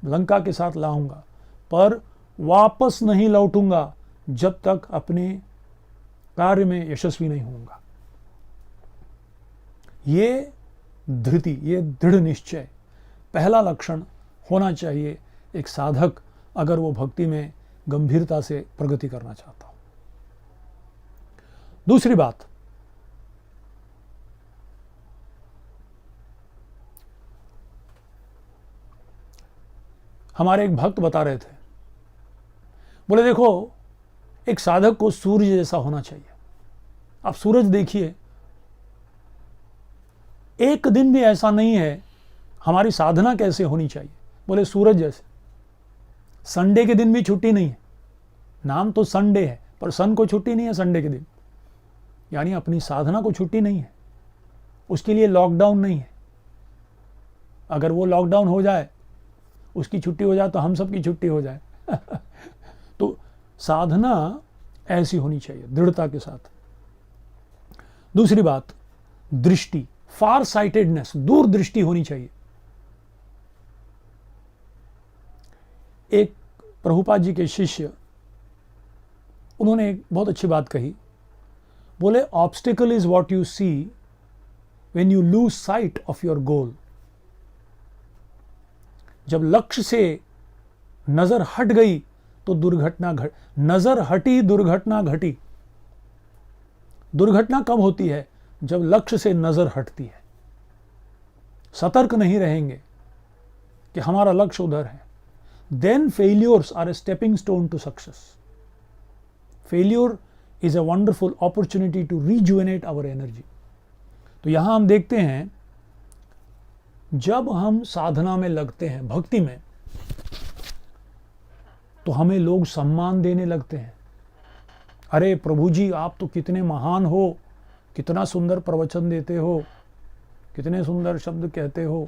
Speaker 1: लंका के साथ लाऊंगा, पर वापस नहीं लौटूंगा जब तक अपने कार्य में यशस्वी नहीं होऊंगा। ये धृति, ये दृढ़ निश्चय पहला लक्षण होना चाहिए एक साधक अगर वो भक्ति में गंभीरता से प्रगति करना चाहता हो। दूसरी बात, हमारे एक भक्त बता रहे थे, बोले देखो एक साधक को सूर्य जैसा होना चाहिए। आप सूरज देखिए, एक दिन भी ऐसा नहीं है। हमारी साधना कैसे होनी चाहिए? बोले सूरज जैसे। संडे के दिन भी छुट्टी नहीं है, नाम तो संडे है पर सन को छुट्टी नहीं है संडे के दिन, यानी अपनी साधना को छुट्टी नहीं है। उसके लिए लॉकडाउन नहीं है। अगर वो लॉकडाउन हो जाए, उसकी छुट्टी हो जाए तो हम सबकी छुट्टी हो जाए। तो साधना ऐसी होनी चाहिए, दृढ़ता के साथ। दूसरी बात, दृष्टि, फार साइटेडनेस, दूरदृष्टि होनी चाहिए। एक प्रभुपाद जी के शिष्य, उन्होंने एक बहुत अच्छी बात कही। बोले, obstacle is what you see when you lose sight of your goal. जब लक्ष्य से नजर हट गई तो दुर्घटना नजर हटी, दुर्घटना घटी। दुर्घटना कब होती है? जब लक्ष्य से नजर हटती है। सतर्क नहीं रहेंगे कि हमारा लक्ष्य उधर है, then failures are a stepping stone to success. Failure is a wonderful opportunity to rejuvenate our energy. तो यहां हम देखते हैं, जब हम साधना में लगते हैं, भक्ति में, तो हमें लोग सम्मान देने लगते हैं। अरे प्रभु जी, आप तो कितने महान हो, कितना सुंदर प्रवचन देते हो, कितने सुंदर शब्द कहते हो,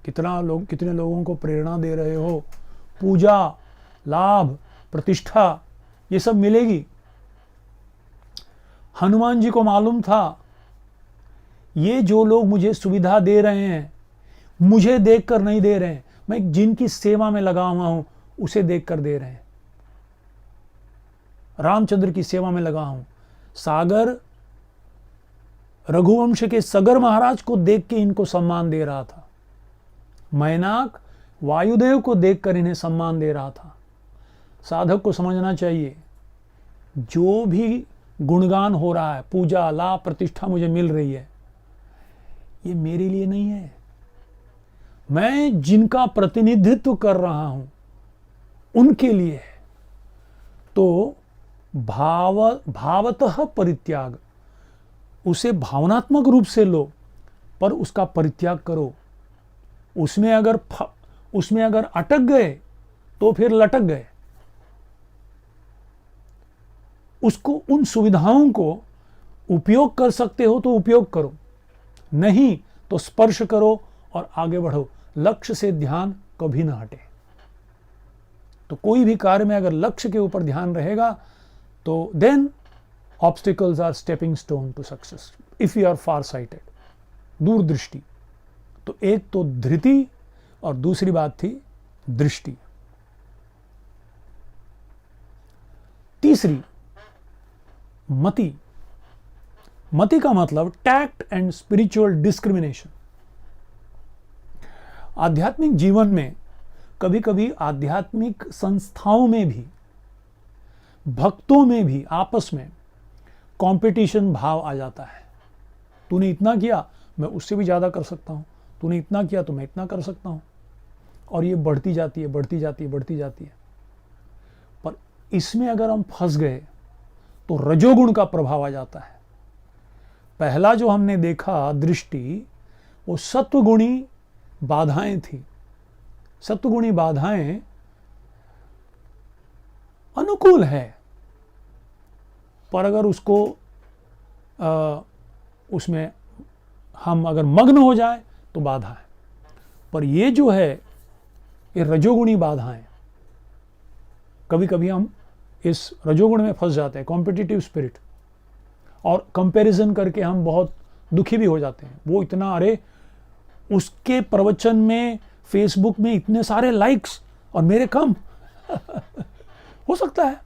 Speaker 1: कितने लोगों को प्रेरणा दे रहे हो। पूजा, लाभ, प्रतिष्ठा, ये सब मिलेगी। हनुमान जी को मालूम था, ये जो लोग मुझे सुविधा दे रहे हैं, मुझे देखकर नहीं दे रहे हैं, मैं जिनकी सेवा में लगा हुआ हूं उसे देखकर दे रहे हैं। रामचंद्र की सेवा में लगा हूं। सागर, रघुवंश के सगर महाराज को देख के इनको सम्मान दे रहा था। मैनाक, वायुदेव को देखकर इन्हें सम्मान दे रहा था। साधक को समझना चाहिए, जो भी गुणगान हो रहा है, पूजा, लाभ, प्रतिष्ठा मुझे मिल रही है, ये मेरे लिए नहीं है। मैं जिनका प्रतिनिधित्व कर रहा हूं उनके लिए है। तो भावतः परित्याग, उसे भावनात्मक रूप से लो, पर उसका परित्याग करो। उसमें अगर अटक गए तो फिर लटक गए। उसको, उन सुविधाओं को उपयोग कर सकते हो तो उपयोग करो, नहीं तो स्पर्श करो और आगे बढ़ो। लक्ष्य से ध्यान कभी ना हटे। तो कोई भी कार्य में अगर लक्ष्य के ऊपर ध्यान रहेगा तो then obstacles are stepping stone to success if you are far sighted, दूरदृष्टि। तो एक तो धृति और दूसरी बात थी दृष्टि। तीसरी मति। मति का मतलब टैक्ट एंड स्पिरिचुअल डिस्क्रिमिनेशन। आध्यात्मिक जीवन में कभी कभी आध्यात्मिक संस्थाओं में भी, भक्तों में भी आपस में कंपटीशन भाव आ जाता है। तूने इतना किया, मैं उससे भी ज्यादा कर सकता हूं, तूने इतना किया तो मैं इतना कर सकता हूं, और ये बढ़ती जाती है, बढ़ती जाती है, बढ़ती जाती है। पर इसमें अगर हम फंस गए तो रजोगुण का प्रभाव आ जाता है। पहला जो हमने देखा दृष्टि, वो सत्वगुणी बाधाएं थी। सत्वगुणी बाधाएं अनुकूल है, पर अगर उसको उसमें हम अगर मग्न हो जाए तो बाधा है। पर ये जो है, ये रजोगुणी बाधाएं, कभी कभी हम इस रजोगुण में फंस जाते हैं, कॉम्पिटिटिव स्पिरिट, और कंपैरिजन करके हम बहुत दुखी भी हो जाते हैं। वो इतना, अरे उसके प्रवचन में फेसबुक में इतने सारे लाइक्स और मेरे कम हो सकता है।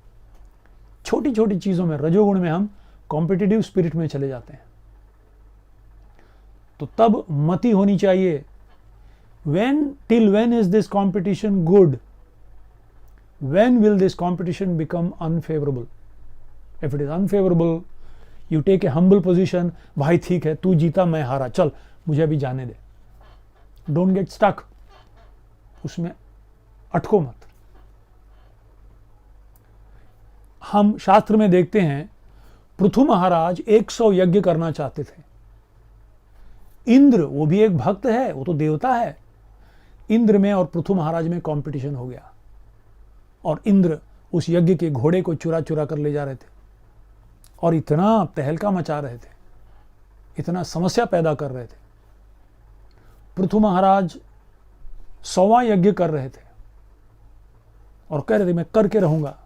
Speaker 1: छोटी छोटी चीजों में, रजोगुण में हम कॉम्पिटिटिव स्पिरिट में चले जाते हैं। तो तब मति होनी चाहिए, till when is this competition good? When will this competition become unfavorable? If it is unfavorable, you take a humble position, भाई ठीक है, तू जीता मैं हारा, चल मुझे अभी जाने दे। Don't get stuck, उसमें अटको मत। हम शास्त्र में देखते हैं, पृथु महाराज 100 यज्ञ करना चाहते थे। इंद्र, वो भी एक भक्त है, वो तो देवता है। इंद्र में और पृथु महाराज में कंपटीशन हो गया, और इंद्र उस यज्ञ के घोड़े को चुरा चुरा कर ले जा रहे थे, और इतना तहलका मचा रहे थे, इतना समस्या पैदा कर रहे थे। पृथु महाराज 100वां यज्ञ कर रहे थे और कह रहे थे मैं करके रहूंगा।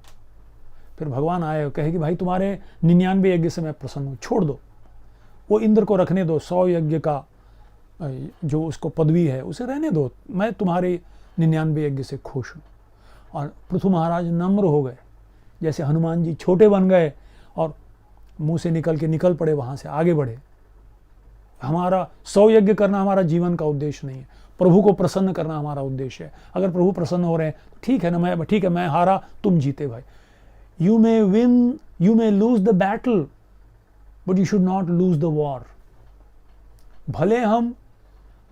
Speaker 1: फिर भगवान आए और कहे कि भाई तुम्हारे 99 यज्ञ से मैं प्रसन्न हूं, छोड़ दो, वो इंद्र को रखने दो, 100 यज्ञ का जो उसको पदवी है उसे रहने दो, मैं तुम्हारे 99 यज्ञ से खुश हूं। और पृथु महाराज नम्र हो गए, जैसे हनुमान जी छोटे बन गए और मुंह से निकल पड़े, वहां से आगे बढ़े। हमारा सौ यज्ञ करना हमारा जीवन का उद्देश्य नहीं है, प्रभु को प्रसन्न करना हमारा उद्देश्य है। अगर प्रभु प्रसन्न हो रहे हैं तो ठीक है ना, मैं हारा, तुम जीते भाई। You may win, you may lose the battle, but you should not lose the war. भले हम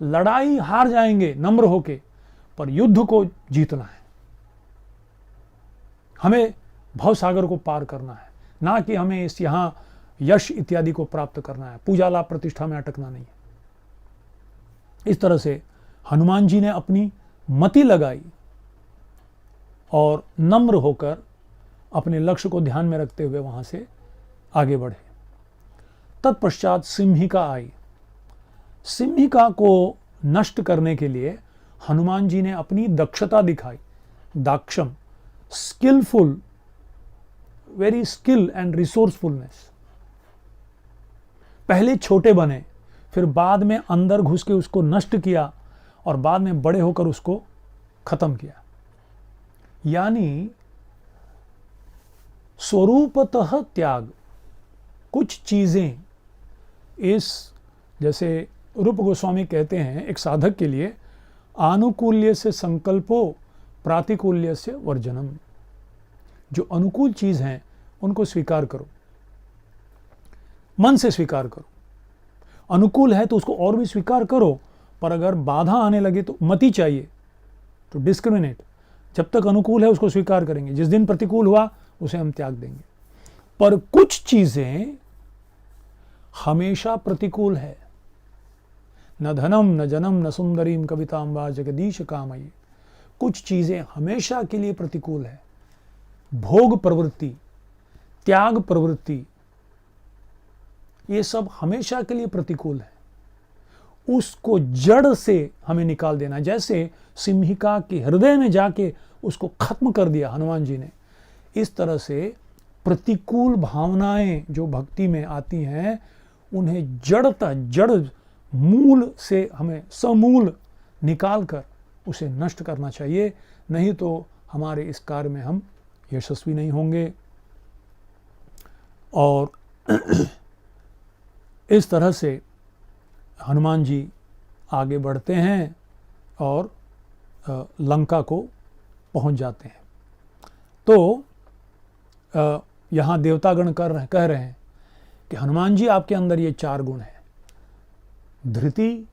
Speaker 1: लड़ाई हार जाएंगे नम्र होके, पर युद्ध को जीतना है। हमें भवसागर को पार करना है, ना कि हमें इस यहां यश इत्यादि को प्राप्त करना है, पूजा लाभ प्रतिष्ठा में अटकना नहीं है। इस तरह से हनुमान जी ने अपनी मति लगाई और नम्र होकर अपने लक्ष्य को ध्यान में रखते हुए वहां से आगे बढ़े। तत्पश्चात सिंहिका आई। सिंहिका को नष्ट करने के लिए हनुमान जी ने अपनी दक्षता दिखाई, दाक्षम, skilful, very skill and resourcefulness. पहले छोटे बने, फिर बाद में अंदर घुस के उसको नष्ट किया और बाद में बड़े होकर उसको खत्म किया। यानी स्वरूपतः त्याग। कुछ चीजें इस, जैसे रूप गोस्वामी कहते हैं, एक साधक के लिए आनुकूल्य से संकल्पो प्रातिकूल्य से वर्जनम। जो अनुकूल चीज हैं उनको स्वीकार करो, मन से स्वीकार करो। अनुकूल है तो उसको और भी स्वीकार करो, पर अगर बाधा आने लगे तो मति चाहिए, तो डिस्क्रिमिनेट। जब तक अनुकूल है उसको स्वीकार करेंगे, जिस दिन प्रतिकूल हुआ उसे हम त्याग देंगे। पर कुछ चीजें हमेशा प्रतिकूल है। न धनम न जनम न सुंदरीम कविताम वा जगदीश कामयी। कुछ चीजें हमेशा के लिए प्रतिकूल है। भोग प्रवृत्ति, त्याग प्रवृत्ति, ये सब हमेशा के लिए प्रतिकूल है। उसको जड़ से हमें निकाल देना। जैसे सिंहिका के हृदय में जाके उसको खत्म कर दिया हनुमान जी ने, इस तरह से प्रतिकूल भावनाएं जो भक्ति में आती हैं उन्हें जड़ मूल से हमें समूल निकाल कर उसे नष्ट करना चाहिए, नहीं तो हमारे इस कार्य में हम यशस्वी नहीं होंगे। और इस तरह से हनुमान जी आगे बढ़ते हैं और लंका को पहुंच जाते हैं। तो यहाँ देवतागण कह रहे हैं कि हनुमान जी आपके अंदर ये 4 गुण हैं, धृति,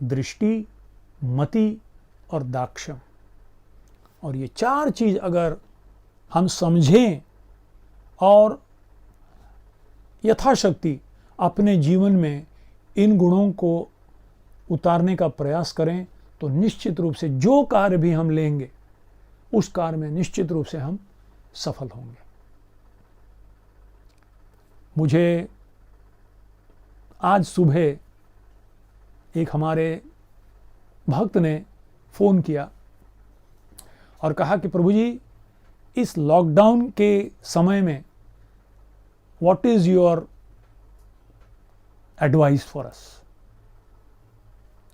Speaker 1: दृष्टि, मति और दाक्षम। और ये 4 चीज अगर हम समझें और यथाशक्ति अपने जीवन में इन गुणों को उतारने का प्रयास करें, तो निश्चित रूप से जो कार्य भी हम लेंगे उस कार्य में निश्चित रूप से हम सफल होंगे। मुझे आज सुबह एक हमारे भक्त ने फ़ोन किया और कहा कि प्रभु जी, इस लॉकडाउन के समय में what is your advice for us.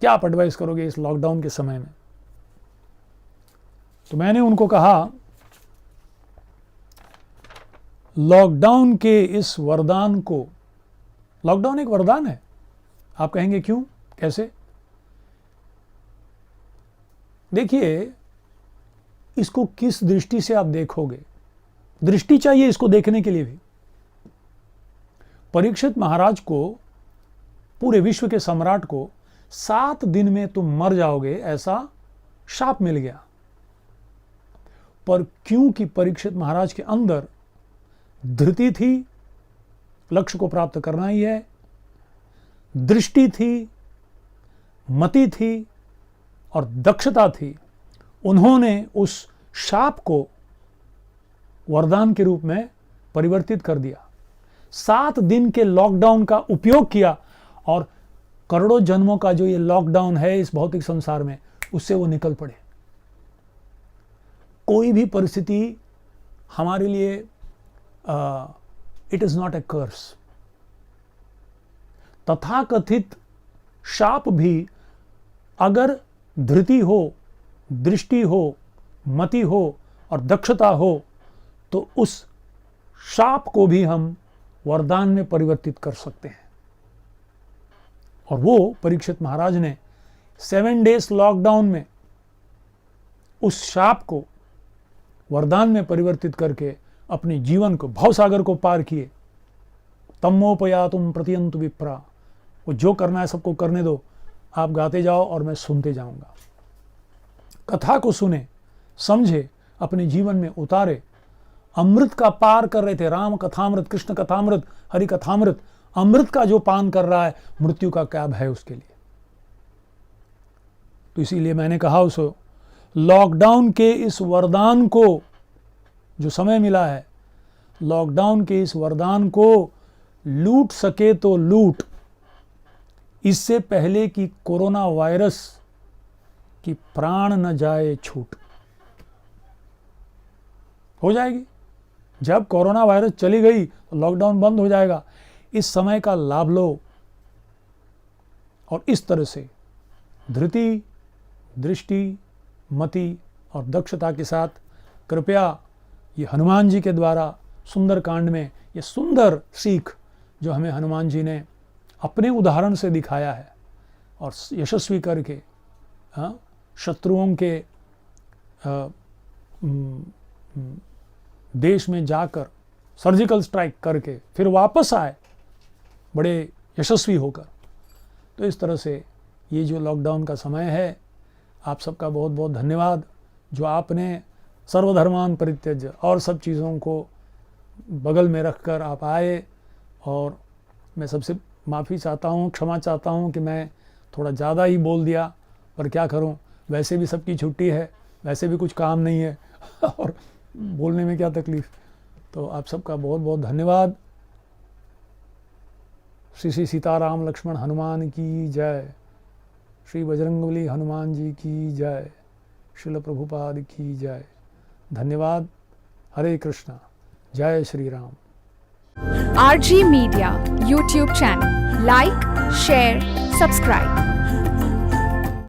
Speaker 1: क्या आप एडवाइस करोगे इस लॉकडाउन के समय में। तो मैंने उनको कहा, लॉकडाउन के इस वरदान को, लॉकडाउन एक वरदान है। आप कहेंगे क्यों, कैसे? देखिए, इसको किस दृष्टि से आप देखोगे, दृष्टि चाहिए इसको देखने के लिए भी। परीक्षित महाराज को, पूरे विश्व के सम्राट को 7 दिन में तुम मर जाओगे ऐसा शाप मिल गया। पर क्योंकि परीक्षित महाराज के अंदर धृति थी, लक्ष्य को प्राप्त करना ही है, दृष्टि थी, मति थी और दक्षता थी, उन्होंने उस शाप को वरदान के रूप में परिवर्तित कर दिया। 7 दिन के लॉकडाउन का उपयोग किया और करोड़ों जन्मों का जो ये लॉकडाउन है इस भौतिक संसार में, उससे वो निकल पड़े। कोई भी परिस्थिति हमारे लिए इट इज नॉट ए कर्स। तथाकथित शाप भी अगर धृति हो, दृष्टि हो, मति हो और दक्षता हो तो उस शाप को भी हम वरदान में परिवर्तित कर सकते हैं। और वो परीक्षित महाराज ने 7 डेज लॉकडाउन में उस शाप को वरदान में परिवर्तित करके अपने जीवन को, भवसागर को पार किए। तमोपयातुम प्रतियंतु विप्रा, वो जो करना है सबको करने दो, आप गाते जाओ और मैं सुनते जाऊंगा। कथा को सुने, समझे, अपने जीवन में उतारे। अमृत का पार कर रहे थे, राम कथामृत, कृष्ण कथामृत, हरि कथामृत, अमृत का जो पान कर रहा है, मृत्यु का क्या भय उसके लिए। तो इसीलिए मैंने कहा उसको, लॉकडाउन के इस वरदान को, जो समय मिला है, लॉकडाउन के इस वरदान को लूट सके तो लूट, इससे पहले कि कोरोना वायरस की प्राण न जाए छूट। हो जाएगी, जब कोरोना वायरस चली गई तो लॉकडाउन बंद हो जाएगा। इस समय का लाभ लो और इस तरह से धृति, दृष्टि, मति और दक्षता के साथ कृपया ये हनुमान जी के द्वारा सुंदरकांड में ये सुंदर सीख जो हमें हनुमान जी ने अपने उदाहरण से दिखाया है और यशस्वी करके शत्रुओं के देश में जाकर सर्जिकल स्ट्राइक करके फिर वापस आए बड़े यशस्वी होकर। तो इस तरह से ये जो लॉकडाउन का समय है, आप सबका बहुत बहुत धन्यवाद जो आपने सर्वधर्मान परित्यज्य और सब चीज़ों को बगल में रखकर आप आए। और मैं सबसे माफ़ी चाहता हूँ, क्षमा चाहता हूँ कि मैं थोड़ा ज़्यादा ही बोल दिया, पर क्या करूँ, वैसे भी सबकी छुट्टी है, वैसे भी कुछ काम नहीं है और बोलने में क्या तकलीफ़। तो आप सबका बहुत बहुत धन्यवाद। श्री श्री सीताराम लक्ष्मण हनुमान की जय, श्री बजरंगबली हनुमान जी की जय, श्रील प्रभुपाद की जय। धन्यवाद। हरे कृष्णा। जय Shri Ram.
Speaker 2: RG Media YouTube channel. Like, share, subscribe.